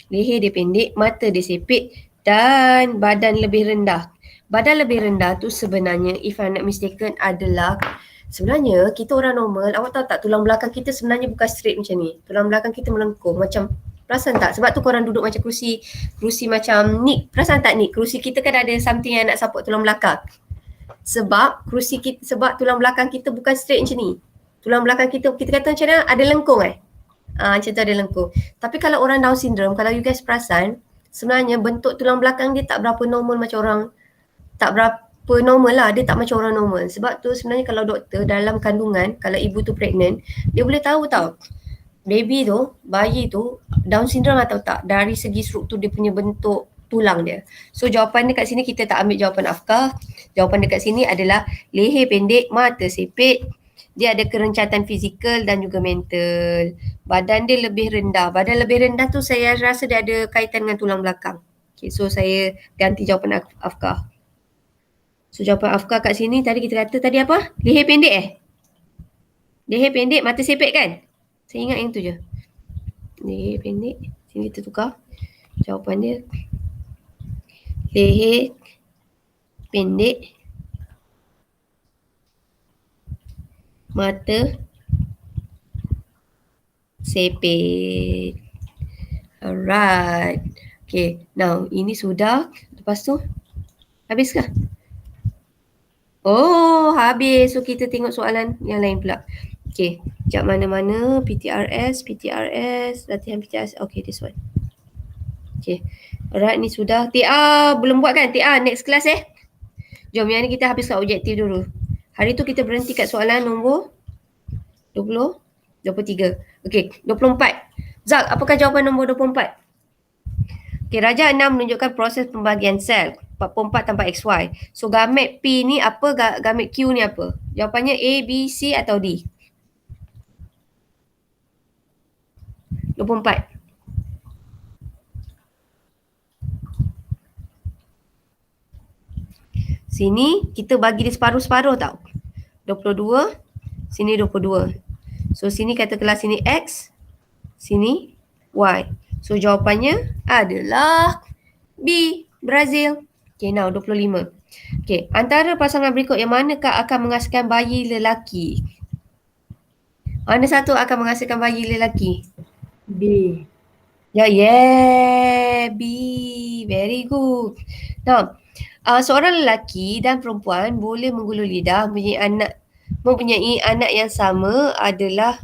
Leher dia pendek, mata dia sipit dan badan lebih rendah. Badan lebih rendah tu sebenarnya, if I'm not mistaken, adalah sebenarnya kita orang normal, awak tahu tak tulang belakang kita sebenarnya bukan straight macam ni. Tulang belakang kita melengkung macam, perasan tak? Sebab tu korang duduk macam kerusi macam ni. Perasan tak ni? Kerusi kita kan ada something yang nak support tulang belakang. Sebab tulang belakang kita bukan straight macam ni. Tulang belakang kita kata macam mana? Ada lengkung macam tu ada lengkung. Tapi kalau orang Down syndrome, kalau you guys perasan, sebenarnya bentuk tulang belakang dia tak berapa normal macam orang, tak berapa normal lah, dia tak macam orang normal. Sebab tu sebenarnya kalau doktor dalam kandungan, kalau ibu tu pregnant, dia boleh tahu tau baby tu, bayi tu Down syndrome atau tak dari segi struktur dia punya bentuk tulang dia. So jawapan dekat sini kita tak ambil jawapan Afkar. Jawapan dekat sini adalah leher pendek, mata sipit, dia ada kerencatan fizikal dan juga mental. Badan dia lebih rendah. Badan lebih rendah tu saya rasa dia ada kaitan dengan tulang belakang. Okay, so saya ganti jawapan Afkar. So jawapan Afkar kat sini tadi kita kata tadi apa? Leher pendek Leher pendek, mata sipit kan? Saya ingat yang tu je. Leher pendek. Sini kita tukar. Jawapan dia. Leher pendek. Mata sipit. Alright. Okay. Now ini sudah. Lepas tu habis ke? Oh, habis. So kita tengok soalan yang lain pula. Okay. Sekejap mana-mana. PTRS, latihan PTRS. Okay, this one. Okay. Alright, ni sudah. TA belum buat kan? TA next class Jom, yang ni kita habiskan objektif dulu. Hari tu kita berhenti kat soalan nombor 23. Okay, 24. Zak, apakah jawapan nombor 24? Okey, Raja 6 menunjukkan proses pembahagian sel 44 tanpa XY. So gamet P ni apa, gamet Q ni apa? Jawapannya A, B, C atau D? 24. Sini kita bagi dia separuh-separuh tau. 22, sini 22. So sini katakanlah sini X, sini Y. So jawapannya adalah B, Brazil. Okay, now 25. Okay, antara pasangan berikut yang manakah akan menghasilkan bayi lelaki? Mana satu akan menghasilkan bayi lelaki? B. Ya, yeah, B. Very good. Now, seorang lelaki dan perempuan boleh menggulung lidah mempunyai anak yang sama adalah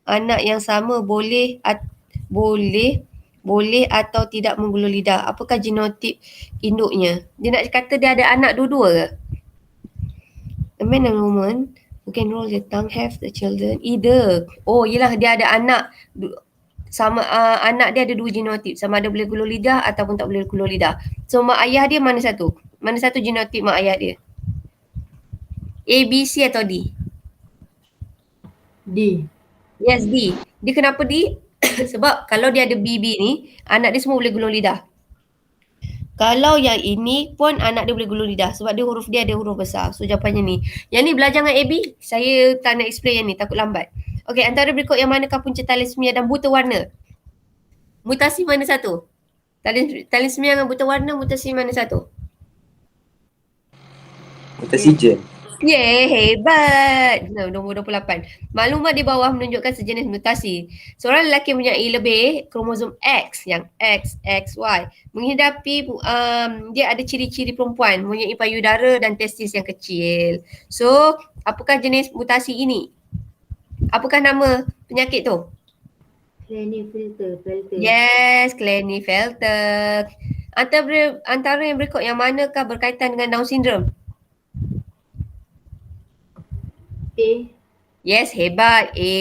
anak yang sama boleh atau tidak menggulung lidah. Apakah genotip induknya? Dia nak kata dia ada anak dua-dua ke? A man and woman who can roll the tongue have the children either. Oh, yelah dia ada anak sama anak dia ada dua genotip, sama ada boleh gulung lidah ataupun tak boleh gulung lidah. So mak ayah dia mana satu? Mana satu genotip mak ayah dia? A, B, C atau D? D. Yes, D. Dia kenapa D? Sebab kalau dia ada BB ni, anak dia semua boleh gulung lidah. Kalau yang ini pun anak dia boleh gulung lidah sebab dia ada huruf besar. So jawapannya ni. Yang ni belajar dengan AB, saya tak nak explain yang ni, takut lambat. Okey, antara berikut yang manakah punca thalassemia dan buta warna? Mutasi mana satu? Thalassemia dengan buta warna, mutasi mana satu? Mutasi gen. Yeay, hebat. Nombor 28. Maklumat di bawah menunjukkan sejenis mutasi. Seorang lelaki mempunyai lebih kromosom X yang XXY. Menghidapi dia ada ciri-ciri perempuan, mempunyai payudara dan testis yang kecil. So, apakah jenis mutasi ini? Apakah nama penyakit tu? Klinefelter. Yes, Klinefelter. Antara yang berikut yang manakah berkaitan dengan Down syndrome? A. Yes, hebat. A.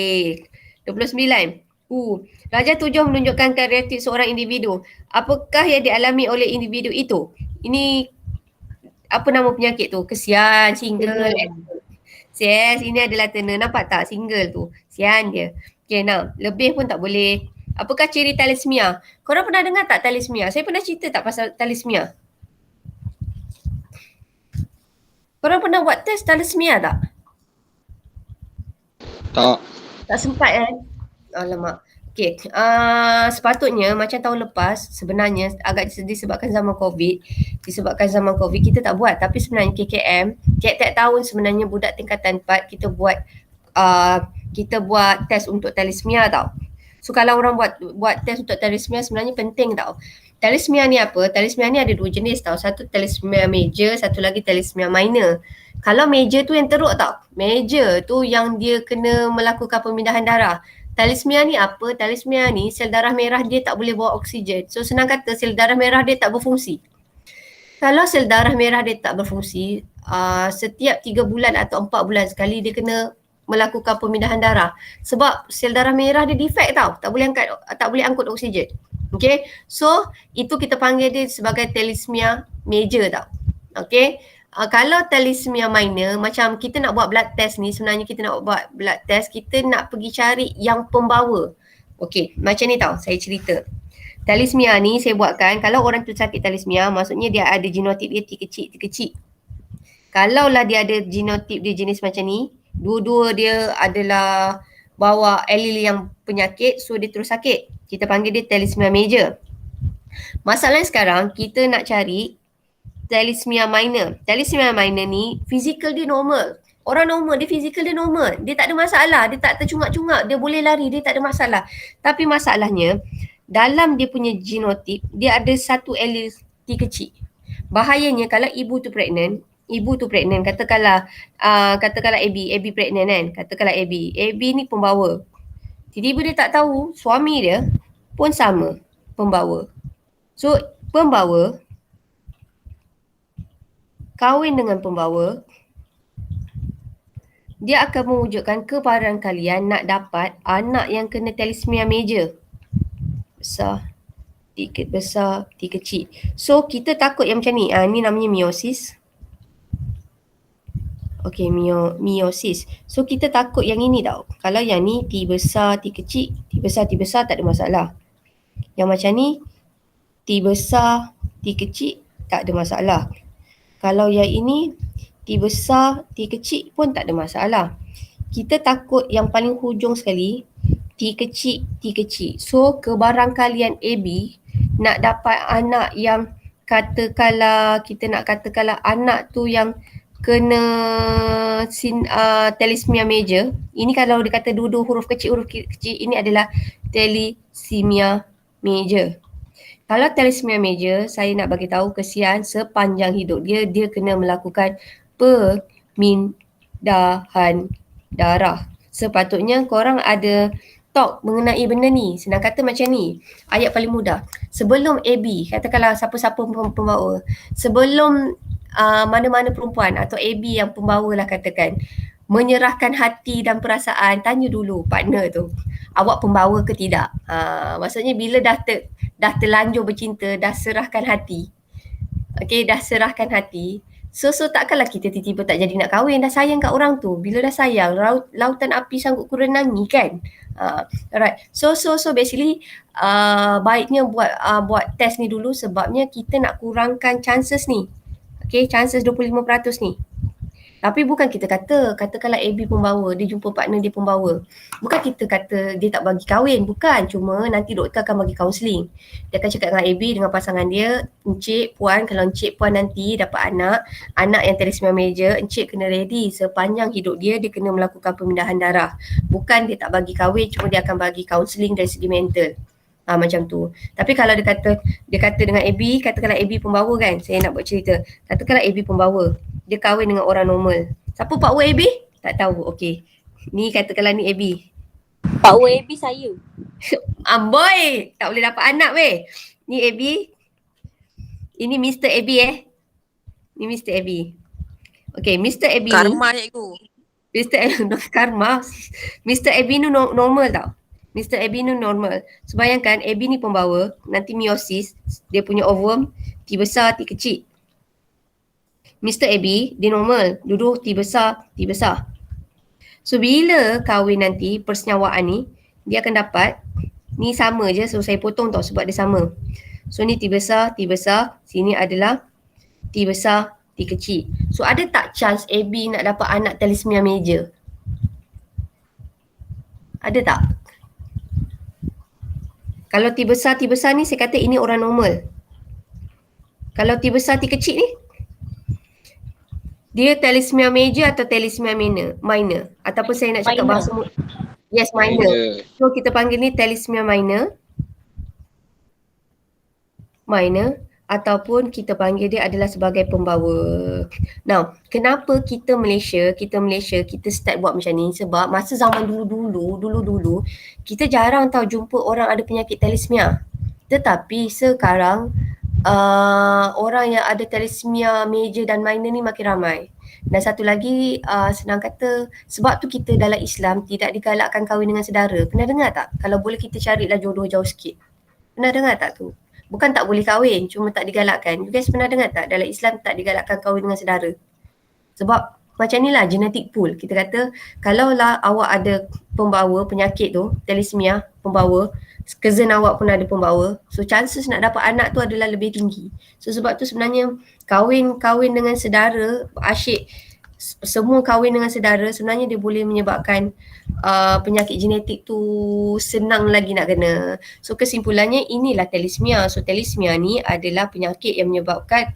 29. Raja 7 menunjukkan karakteristik seorang individu. Apakah yang dialami oleh individu itu? Ini apa nama penyakit tu? Kesian, single. Yes, ini adalah tena. Nampak tak single tu? Sian dia. Okay, now. Lebih pun tak boleh. Apakah ciri thalassemia? Korang pernah dengar tak thalassemia? Saya pernah cerita tak pasal thalassemia? Korang pernah buat test thalassemia tak? Tak. Tak sempat kan? Alamak. Okay, sepatutnya macam tahun lepas sebenarnya agak disebabkan zaman COVID. Disebabkan zaman COVID kita tak buat, tapi sebenarnya KKM tiap-tiap tahun sebenarnya budak tingkatan 4 kita buat test untuk thalassemia tau. So kalau orang buat test untuk thalassemia sebenarnya penting tau. Thalassemia ni apa? Thalassemia ni ada dua jenis tau. Satu thalassemia major, satu lagi thalassemia minor. Kalau major tu yang teruk tau. Major tu yang dia kena melakukan pemindahan darah. Thalassemia ni apa? Thalassemia ni sel darah merah dia tak boleh bawa oksigen. So senang kata sel darah merah dia tak berfungsi. Kalau sel darah merah dia tak berfungsi, setiap 3 bulan atau 4 bulan sekali dia kena melakukan pemindahan darah. Sebab sel darah merah dia defect tau. Tak boleh angkut oksigen. Okay. So itu kita panggil dia sebagai thalassemia major tau. Okay. Kalau thalassemia minor, macam kita nak buat blood test ni, sebenarnya kita nak buat blood test, kita nak pergi cari yang pembawa. Okey, macam ni tau, saya cerita. Thalassemia ni saya buatkan, kalau orang tu sakit thalassemia, maksudnya dia ada genotip dia T kecil. Kalau lah dia ada genotip dia jenis macam ni, dua-dua dia adalah bawa allele yang penyakit, so dia terus sakit. Kita panggil dia thalassemia major. Masalahnya sekarang, kita nak cari thalassemia minor. Thalassemia minor ni fizikal dia normal. Orang normal, dia fizikal dia normal. Dia tak ada masalah, dia tak tercungak-cungak, dia boleh lari, dia tak ada masalah. Tapi masalahnya dalam dia punya genotip, dia ada satu allele T kecil. Bahayanya kalau ibu tu pregnant, katakanlah AB pregnant kan, katakanlah AB ni pembawa. Tiba-tiba dia tak tahu suami dia pun sama pembawa. So pembawa kahwin dengan pembawa, dia akan mewujudkan keparan kalian nak dapat anak yang kena thalassemia major. besar, T besar, T kecil. So kita takut yang macam ni. Ni namanya meiosis. Okay, meiosis. So kita takut yang ini tau. Kalau yang ni T besar, T kecil, T besar tak ada masalah. Yang macam ni T besar, T kecil tak ada masalah. Kalau yang ini T besar, T kecil pun tak ada masalah. Kita takut yang paling hujung sekali T kecil. So kebarangkalian AB nak dapat anak yang katakanlah anak tu yang kena thalassemia major. Ini kalau dia kata dua huruf kecil, ini adalah thalassemia major. Kalau thalassemia major, saya nak bagi tahu kesian sepanjang hidup dia kena melakukan pemindahan darah. Sepatutnya korang ada talk mengenai benda ni. Senang kata macam ni, ayat paling mudah. Sebelum AB, katakanlah siapa-siapa pembawa, sebelum mana-mana perempuan atau AB yang pembawa lah katakan, menyerahkan hati dan perasaan, tanya dulu partner tu, awak pembawa ke tidak? Maksudnya bila dah terlanjur bercinta, dah serahkan hati. Okay, dah serahkan hati. So takkanlah kita tiba-tiba tak jadi nak kahwin, dah sayang kat orang tu. Bila dah sayang, lautan api sanggup kurenangi kan? Alright. So basically baiknya buat test ni dulu, sebabnya kita nak kurangkan chances ni. Okay, chances 25% ni. Tapi bukan kita katakanlah AB pembawa, dia jumpa partner dia pembawa. Bukan kita kata dia tak bagi kahwin, bukan. Cuma nanti doktor akan bagi kaunseling. Dia akan cakap dengan AB, dengan pasangan dia, Encik, Puan, kalau Encik, Puan nanti dapat anak yang thalassemia major, Encik kena ready. Sepanjang hidup dia kena melakukan pemindahan darah. Bukan dia tak bagi kahwin, cuma dia akan bagi kaunseling dari segi mental. Macam tu. Tapi kalau dia kata dengan AB, katakanlah AB pembawa kan, saya nak buat cerita. Katakanlah AB pembawa, dia kahwin dengan orang normal. Siapa power AB? Tak tahu. Okey. Ni katakanlah ni AB. Power AB saya. Amboi, tak boleh dapat anak weh. Ni AB. Ini Mr. AB Ni Mr. AB. Okey, Mr. AB Karma cikgu. Karma. Mr. AB ni normal tau. Mr. AB ni normal. So bayangkan AB ni pembawa, nanti meiosis, dia punya ovum T besar, T kecil. Mr. AB dia normal, duduk T besar. So bila kahwin nanti, persenyawaan ni, dia akan dapat, ni sama je, so saya potong tau sebab dia sama. So ni T besar, sini adalah T besar, T kecil. So ada tak chance AB nak dapat anak thalassemia major? Ada tak? Kalau T besar ni saya kata ini orang normal. Kalau T besar, T kecil ni, dia thalassemia major atau thalassemia minor. Ataupun saya nak cakap bahasa yes, minor. So kita panggil ni thalassemia minor ataupun kita panggil dia adalah sebagai pembawa. Now, kenapa kita Malaysia kita start buat macam ni? Sebab masa zaman dulu kita jarang tahu jumpa orang ada penyakit thalassemia. Tetapi sekarang orang yang ada thalassemia major dan minor ni makin ramai. Dan satu lagi, senang kata, sebab tu kita dalam Islam tidak digalakkan kahwin dengan saudara. Pernah dengar tak? Kalau boleh kita carilah jodoh jauh sikit. Pernah dengar tak tu? Bukan tak boleh kahwin, cuma tak digalakkan. You guys pernah dengar tak? Dalam Islam tak digalakkan kahwin dengan saudara. Sebab macam ni lah genetic pool. Kita kata kalaulah awak ada pembawa penyakit tu, thalassemia, pembawa, cousin awak pun ada pembawa, so chances nak dapat anak tu adalah lebih tinggi. So sebab tu sebenarnya kahwin dengan saudara, asyik semua kahwin dengan saudara, sebenarnya dia boleh menyebabkan penyakit genetik tu senang lagi nak kena. So kesimpulannya inilah thalassemia. So thalassemia ni adalah penyakit yang menyebabkan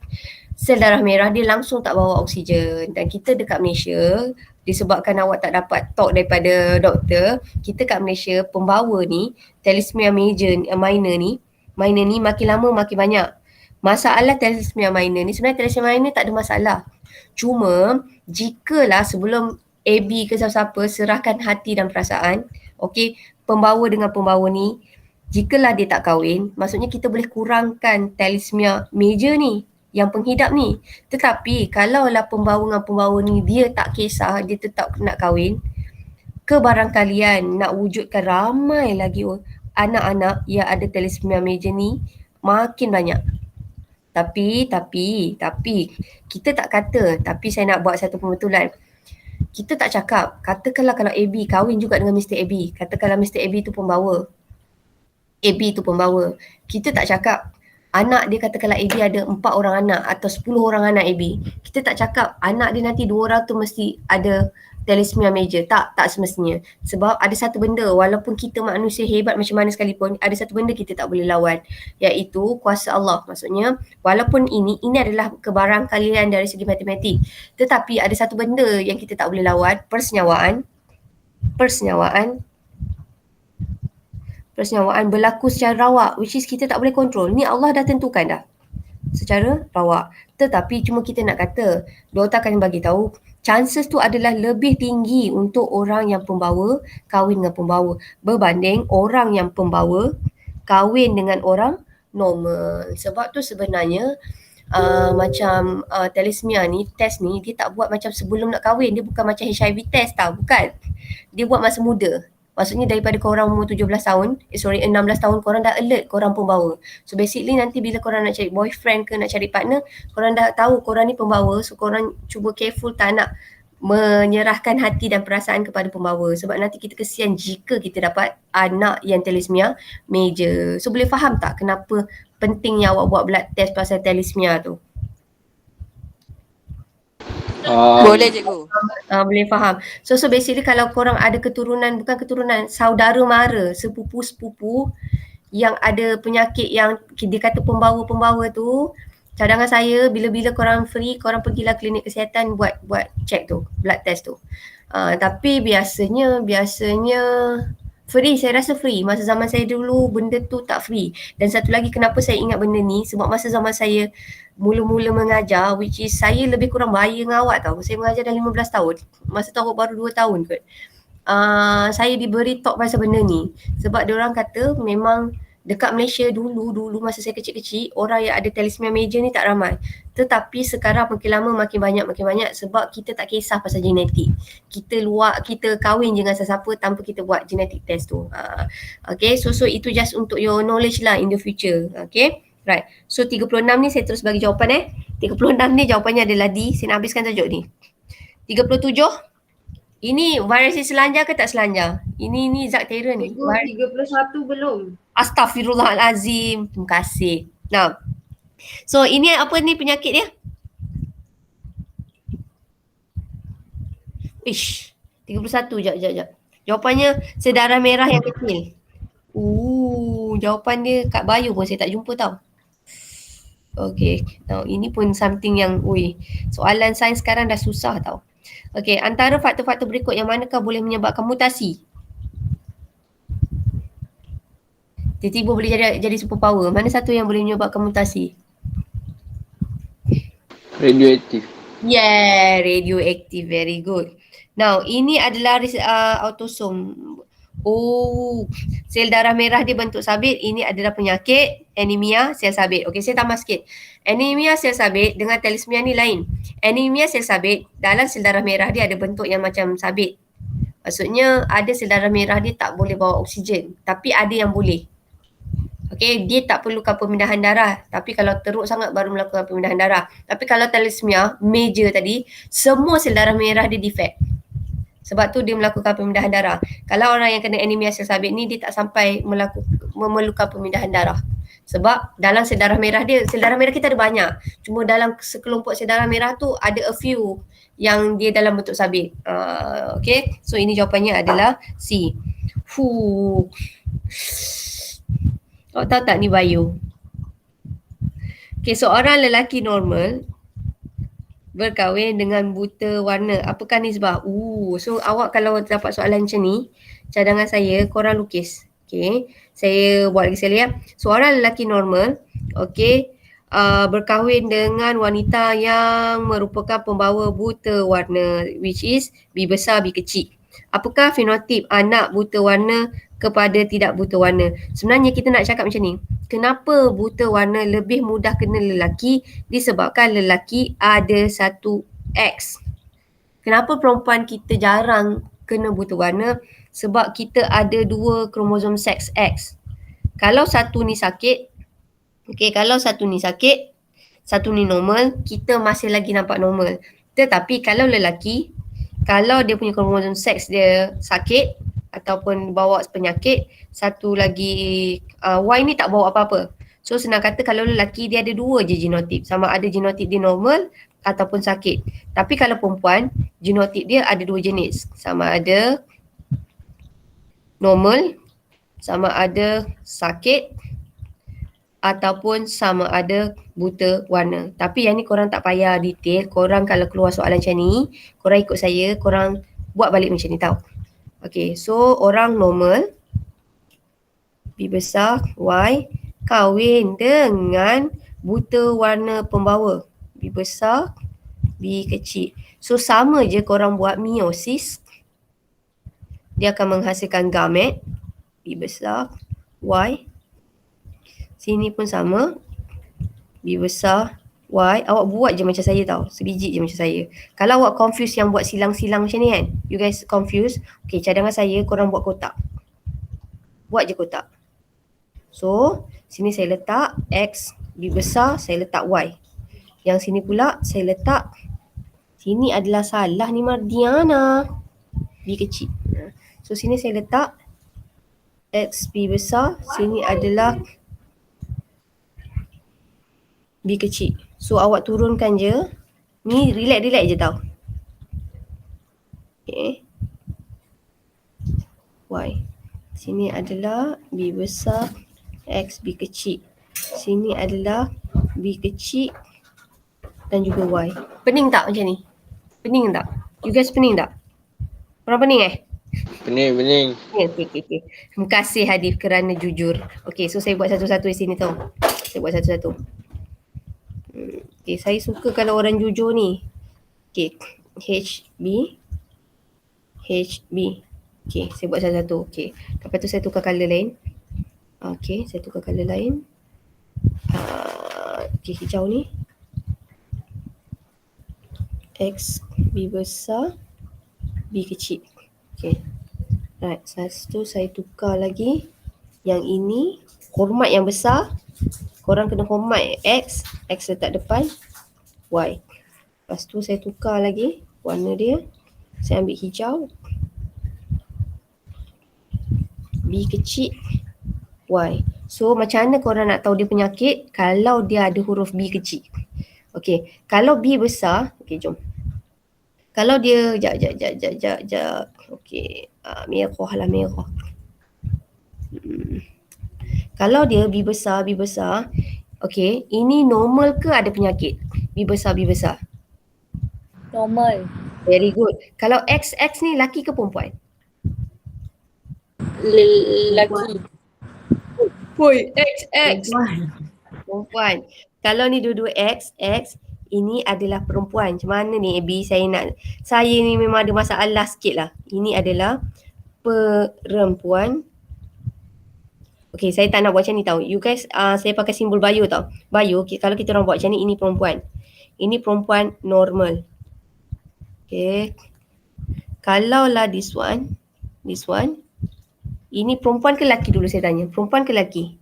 sel darah merah dia langsung tak bawa oksigen. Dan kita dekat Malaysia, disebabkan awak tak dapat talk daripada doktor, kita kat Malaysia pembawa ni, thalassemia minor ni makin lama makin banyak. Masalah thalassemia minor ni, sebenarnya thalassemia minor tak ada masalah. Cuma jikalah sebelum AB ke siapa-siapa serahkan hati dan perasaan, okey, pembawa dengan pembawa ni, jikalah dia tak kahwin, maksudnya kita boleh kurangkan thalassemia major ni, yang penghidap ni. Tetapi kalaulah pembawa dengan pembawa ni dia tak kisah, dia tetap nak kahwin, kebarangkalian nak wujudkan ramai lagi anak-anak yang ada thalassemia major ni makin banyak. Tapi kita tak kata, tapi saya nak buat satu pembetulan. Kita tak cakap, katakanlah kalau AB kahwin juga dengan Mr. AB, katakanlah Mr. AB tu pembawa. Kita tak cakap anak dia, katakanlah AB ada 4 orang anak atau 10 orang anak AB. Kita tak cakap anak dia nanti 2 orang tu mesti ada thalassemia major. Tak semestinya. Sebab ada satu benda, walaupun kita manusia hebat macam mana sekalipun, ada satu benda kita tak boleh lawan, iaitu kuasa Allah. Maksudnya, walaupun ini adalah kebarangkalian dari segi matematik, tetapi ada satu benda yang kita tak boleh lawan, persenyawaan berlaku secara rawak, which is kita tak boleh kontrol. Ni Allah dah tentukan dah secara rawak. Tetapi cuma kita nak kata, doktor akan bagi tahu chances tu adalah lebih tinggi untuk orang yang pembawa kahwin dengan pembawa berbanding orang yang pembawa kahwin dengan orang normal. Sebab tu sebenarnya macam thalassemia ni, test ni dia tak buat macam sebelum nak kahwin. Dia bukan macam HIV test tau, bukan. Dia buat masa muda. Maksudnya daripada korang umur 16 tahun, 16 tahun korang dah alert korang pembawa. So basically nanti bila korang nak cari boyfriend ke nak cari partner, korang dah tahu korang ni pembawa. So korang cuba careful tak nak menyerahkan hati dan perasaan kepada pembawa. Sebab nanti kita kesian jika kita dapat anak yang thalassemia major. So boleh faham tak kenapa pentingnya awak buat blood test pasal thalassemia tu? Boleh cikgu. Boleh faham. So basically kalau korang ada keturunan, bukan keturunan, saudara mara, sepupu-sepupu yang ada penyakit yang dia kata pembawa-pembawa tu, cadangan saya bila-bila korang free, korang pergilah klinik kesihatan buat check tu, blood test tu. Tapi biasanya free, saya rasa free. Masa zaman saya dulu benda tu tak free. Dan satu lagi kenapa saya ingat benda ni, sebab masa zaman saya mula-mula mengajar, which is saya lebih kurang bahaya dengan awak tau. Saya mengajar dah 15 tahun. Masa tu awak baru 2 tahun kot. Saya diberi talk pasal benda ni. Sebab diorang kata memang dekat Malaysia dulu masa saya kecil-kecil, orang yang ada thalassemia major ni tak ramai. Tetapi sekarang makin lama makin banyak sebab kita tak kisah pasal genetik. Kita kahwin je dengan sesiapa tanpa kita buat genetic test tu. Okay, so itu just untuk your knowledge lah in the future. Okay, right. So 36 ni saya terus bagi jawapan 36 ni jawapannya adalah D. Saya nak habiskan tajuk ni. 37, ini variasi selanjar ke tak selanjar? Ini Zakteria ni. 31 belum. Astaghfirullahalazim. Terima kasih. Nah. So ini apa ni penyakit dia? Ish. 31 jap. Jawapannya sedarah merah yang kecil. Jawapan dia kat bio pun saya tak jumpa tau. Okay. Now ini pun something yang soalan sains sekarang dah susah tau. Okay, antara faktor-faktor berikut yang manakah boleh menyebabkan mutasi? Tiba-tiba boleh jadi superpower. Mana satu yang boleh menyebabkan mutasi? Radioaktif. Yeah, radioaktif. Very good. Now, ini adalah autosom. Sel darah merah dia bentuk sabit. Ini adalah penyakit anemia sel sabit. Okay, saya tambah sikit. Anemia sel sabit dengan thalassemia ni lain. Anemia sel sabit, dalam sel darah merah dia ada bentuk yang macam sabit. Maksudnya ada sel darah merah dia tak boleh bawa oksigen. Tapi ada yang boleh. Okay, dia tak perlukan pemindahan darah. Tapi kalau teruk sangat baru melakukan pemindahan darah. Tapi kalau thalassemia major tadi, semua sel darah merah dia defect. Sebab tu dia melakukan pemindahan darah. Kalau orang yang kena anemia sel sabit ni, dia tak sampai memerlukan pemindahan darah. Sebab dalam sel darah merah dia, sel darah merah kita ada banyak. Cuma dalam sekelompok sel darah merah tu ada a few yang dia dalam bentuk sabit. Okay, so ini jawapannya adalah C. Awak tahu tak ni bio? Okay, seorang lelaki normal berkahwin dengan buta warna. Apakah nisbah? So awak kalau dapat soalan macam ni, cadangan saya korang lukis. Okay, saya buat lagi sekali ya. Seorang lelaki normal, okay, berkahwin dengan wanita yang merupakan pembawa buta warna, which is B besar, B kecil. Apakah fenotip anak buta warna kepada tidak buta warna? Sebenarnya kita nak cakap macam ni. Kenapa buta warna lebih mudah kena lelaki? Disebabkan lelaki ada satu X. Kenapa perempuan kita jarang kena buta warna? Sebab kita ada 2 kromosom seks X. Kalau satu ni sakit, kalau satu ni sakit, satu ni normal, kita masih lagi nampak normal. Tetapi kalau lelaki, kalau dia punya kromosom seks dia sakit ataupun bawa penyakit, satu lagi Y ni tak bawa apa-apa. So senang kata kalau lelaki dia ada 2 je genotip, sama ada genotip dia normal ataupun sakit. Tapi kalau perempuan, genotip dia ada 2 jenis, sama ada normal, sama ada sakit ataupun sama ada buta warna. Tapi yang ni korang tak payah detail. Korang kalau keluar soalan macam ni, korang ikut saya, korang buat balik macam ni tau. Okay, so orang normal, B besar, Y, kahwin dengan buta warna pembawa. B besar, B kecil. So sama je korang buat meiosis, dia akan menghasilkan gamet, B besar, Y. Sini pun sama, B besar, Y. Awak buat je macam saya tau, sebiji je macam saya. Kalau awak confuse yang buat silang-silang macam ni kan, you guys confuse, okay, cadangan saya korang buat kotak. Buat je kotak. So, sini saya letak X, B besar, saya letak Y. Yang sini pula saya letak, sini adalah salah ni Mardiana, B kecil. So sini saya letak X, B besar, sini adalah B kecil. So awak turunkan je, ni relax-relax je tau. Okay. Y. Sini adalah B besar, X, B kecil. Sini adalah B kecil dan juga Y. Pening tak macam ni? Pening tak? You guys pening tak? Korang pening Pening. Okay. Terima kasih Hadif kerana jujur. Okay, so saya buat satu-satu di sini tau. Saya buat satu-satu. Okay, saya suka kalau orang jujur ni. Okay, HB. Okay, saya buat satu-satu. Okay, lepas tu saya tukar colour lain. Okay, saya tukar colour lain. Okay, hijau ni. X, B besar, B kecil. Okay. Right, satu saya tukar lagi. Yang ini, hormat yang besar. Korang kena hormat X. X letak depan. Y. Lepas tu saya tukar lagi warna dia. Saya ambil hijau. B kecil. Y. So macam mana korang nak tahu dia penyakit kalau dia ada huruf B kecil? Okay. Kalau B besar. Okay, jom. Kalau dia, jap. Okay. Merah lah, merah. Kalau dia B besar. Okay. Ini normal ke ada penyakit? B besar. Normal. Very good. Kalau X ni laki ke perempuan? Lelaki. Boy, X. Perempuan. Kalau ni dua-dua X, ini adalah perempuan. Macam mana ni AB? Saya ni memang ada masalah sikit lah. Ini adalah perempuan. Okay, saya tak nak buat macam ni tau. You guys, saya pakai simbol bio tau. Bio, okay, kalau kita orang buat macam ni, ini perempuan. Ini perempuan normal. Okay. Kalau lah this one. Ini perempuan ke lelaki dulu saya tanya? Perempuan ke lelaki?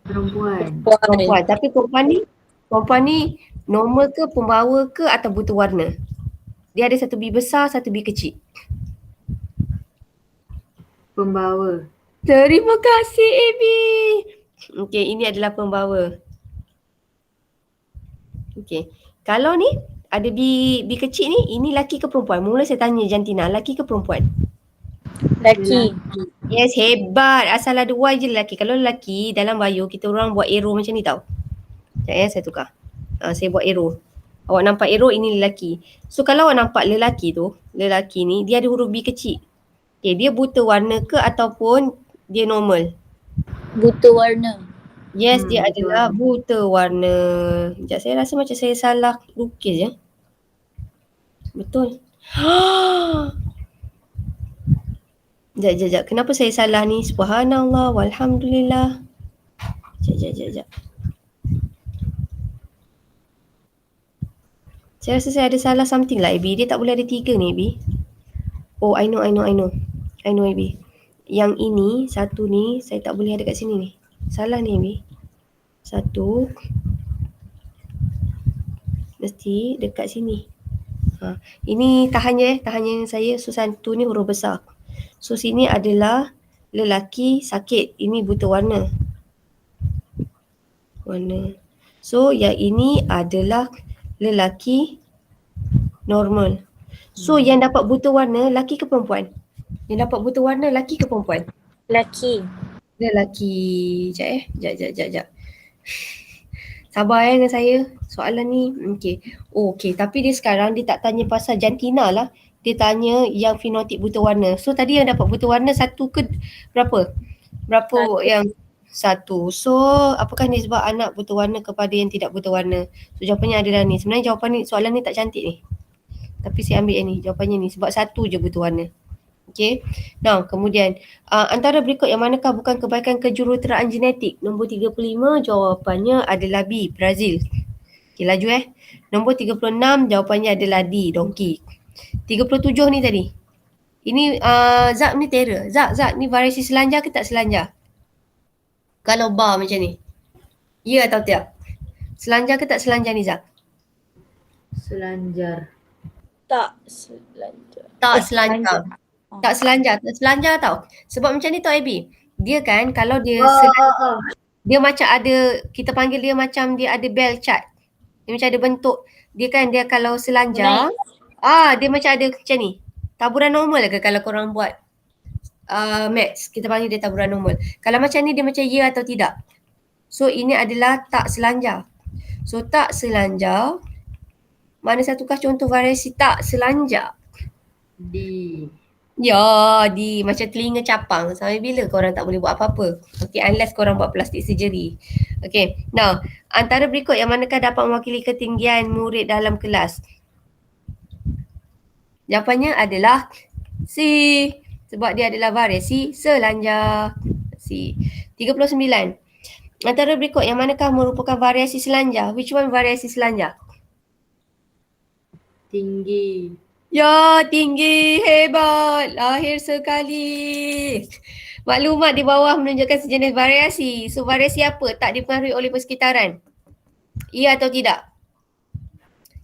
Perempuan. Tapi perempuan ni normal ke, pembawa ke atau buta warna? Dia ada satu B besar, satu B kecil. Pembawa. Terima kasih AB. Okay, ini adalah pembawa. Okay. Kalau ni ada B kecil ni, ini laki ke perempuan? Mula saya tanya jantina, laki ke perempuan? Lelaki. Yes, hebat. Asal ada Y je lelaki. Kalau lelaki dalam bio kita orang buat arrow macam ni tau. Sekejap saya tukar. Saya buat arrow. Awak nampak arrow ini lelaki. So kalau awak nampak lelaki ni dia ada huruf B kecil. Okay, dia buta warna ke ataupun dia normal? Buta warna. Yes, dia adalah buta warna. Sekejap, saya rasa macam saya salah lukis je. Betul. Sekejap. Kenapa saya salah ni? Subhanallah, walhamdulillah. Sekejap. Saya rasa saya ada salah something lah, AB. Dia tak boleh ada 3 ni, AB. Oh, I know, AB. yang ini, satu ni, saya tak boleh ada kat sini ni. Salah ni Abi. Satu. Mesti dekat sini. Ini tahannya saya. So satu ni huruf besar. So sini adalah lelaki sakit. Ini buta warna. So yang ini adalah lelaki normal. So yang dapat buta warna lelaki ke perempuan? Yang dapat buta warna lelaki ke perempuan? Lelaki. Lelaki. Sekejap. Sabar dengan saya. Soalan ni. Okay. Tapi dia sekarang dia tak tanya pasal jantina lah. Dia tanya yang fenotip buta warna. So tadi yang dapat buta warna satu ke berapa? Berapa yang satu. So apakah nisbah anak buta warna kepada yang tidak buta warna? So jawapannya adalah ni. Sebenarnya jawapan ni, soalan ni tak cantik ni. Tapi saya ambil yang ni. Jawapannya ni. Sebab satu je buta warna. Okay. Now kemudian antara berikut yang manakah bukan kebaikan kejuruteraan genetik? Nombor 35 jawapannya adalah B, Brazil. Okay, laju Nombor 36 jawapannya adalah D, donkey. 37 ni tadi. Ini Zak ni terror. Zak ni variasi selanjar ke tak selanjar? Kalau bar macam ni. Ya atau tidak? Selanjar ke tak selanjar ni Zak? Selanjar. Tak selanjar. Tak selanjar. Tak selanjar tau. Sebab macam ni tau Abby. Dia kan kalau dia dia macam ada, kita panggil dia macam dia ada bell chart. Dia macam ada bentuk. Dia kan dia kalau selanjar. Dia macam ada macam ni. Taburan normal ke kalau korang buat maths. Kita panggil dia taburan normal. Kalau macam ni dia macam ya atau tidak. So ini adalah tak selanjar. So tak selanjar. Mana satukah contoh variasi tak selanjar? D. Ya, macam telinga capang. Sampai bila korang tak boleh buat apa-apa? Okay, unless korang buat plastik surgery. Okay, now antara berikut yang manakah dapat mewakili ketinggian murid dalam kelas? Jawapannya adalah C. Sebab dia adalah variasi selanjar. C. 39. Antara berikut yang manakah merupakan variasi selanjar? Which one variasi selanjar? Tinggi. Ya, tinggi, hebat, lahir sekali. Maklumat di bawah menunjukkan sejenis variasi. So variasi apa? Tak dipengaruhi oleh persekitaran. Ya atau tidak?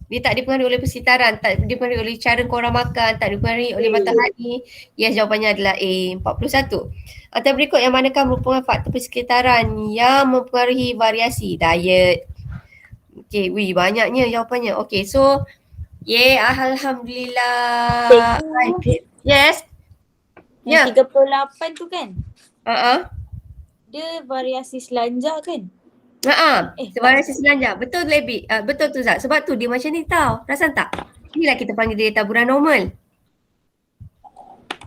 Dia tak dipengaruhi oleh persekitaran, tak dipengaruhi oleh cara korang makan, tak dipengaruhi oleh matahari. Yes, jawapannya adalah A, 41. Antara berikut yang manakah merupakan faktor persekitaran yang mempengaruhi variasi? Diet. Okay, banyaknya jawapannya. Okay, so Alhamdulillah. Yes. Yang 38 tu kan? Dia variasi selanjar kan? variasi selanjar. Betul Lebi. Betul tu Zat. Sebab tu dia macam ni tau. Perasan tak? Inilah kita panggil dia taburan normal.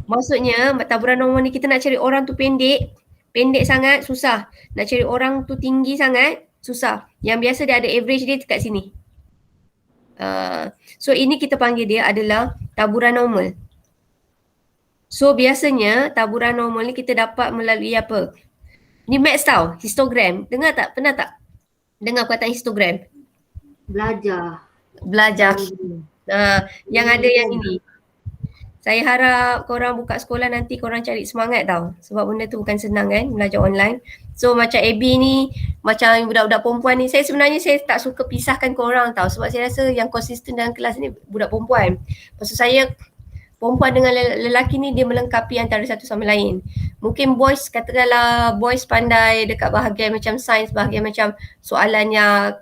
Maksudnya taburan normal ni kita nak cari orang tu pendek sangat susah. Nak cari orang tu tinggi sangat susah. Yang biasa dia ada average dia dekat sini. So ini kita panggil dia adalah taburan normal. So biasanya taburan normal ni kita dapat melalui apa? Ni maths tau, histogram. Dengar tak? Pernah tak? Dengar perkataan histogram? Belajar. Yang ada yang ini. Saya harap korang buka sekolah nanti korang cari semangat tau. Sebab benda tu bukan senang kan, belajar online. So macam Abby ni, macam budak-budak perempuan ni, saya tak suka pisahkan korang tau. Sebab saya rasa yang konsisten dalam kelas ni budak perempuan. Maksud saya perempuan dengan lelaki ni dia melengkapi antara satu sama lain. Mungkin boys, katakanlah boys pandai dekat bahagian macam sains, bahagian macam soalan yang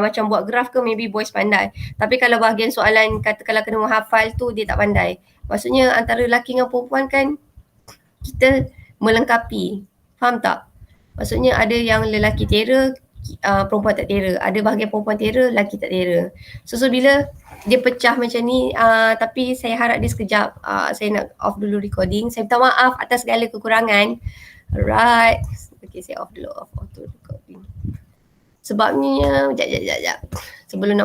macam buat graf ke, maybe boys pandai. Tapi kalau bahagian soalan katakanlah kena menghafal tu dia tak pandai. Maksudnya antara lelaki dengan perempuan kan kita melengkapi. Faham tak? Maksudnya ada yang lelaki terror, perempuan tak terror. Ada bahagian perempuan terror, lelaki tak terror. So bila dia pecah macam ni, tapi saya harap dia sekejap. Saya nak off dulu recording. Saya minta maaf atas segala kekurangan. Alright. Okay, saya off dulu. Off recording. Sebabnya, sekejap. Sebelum nak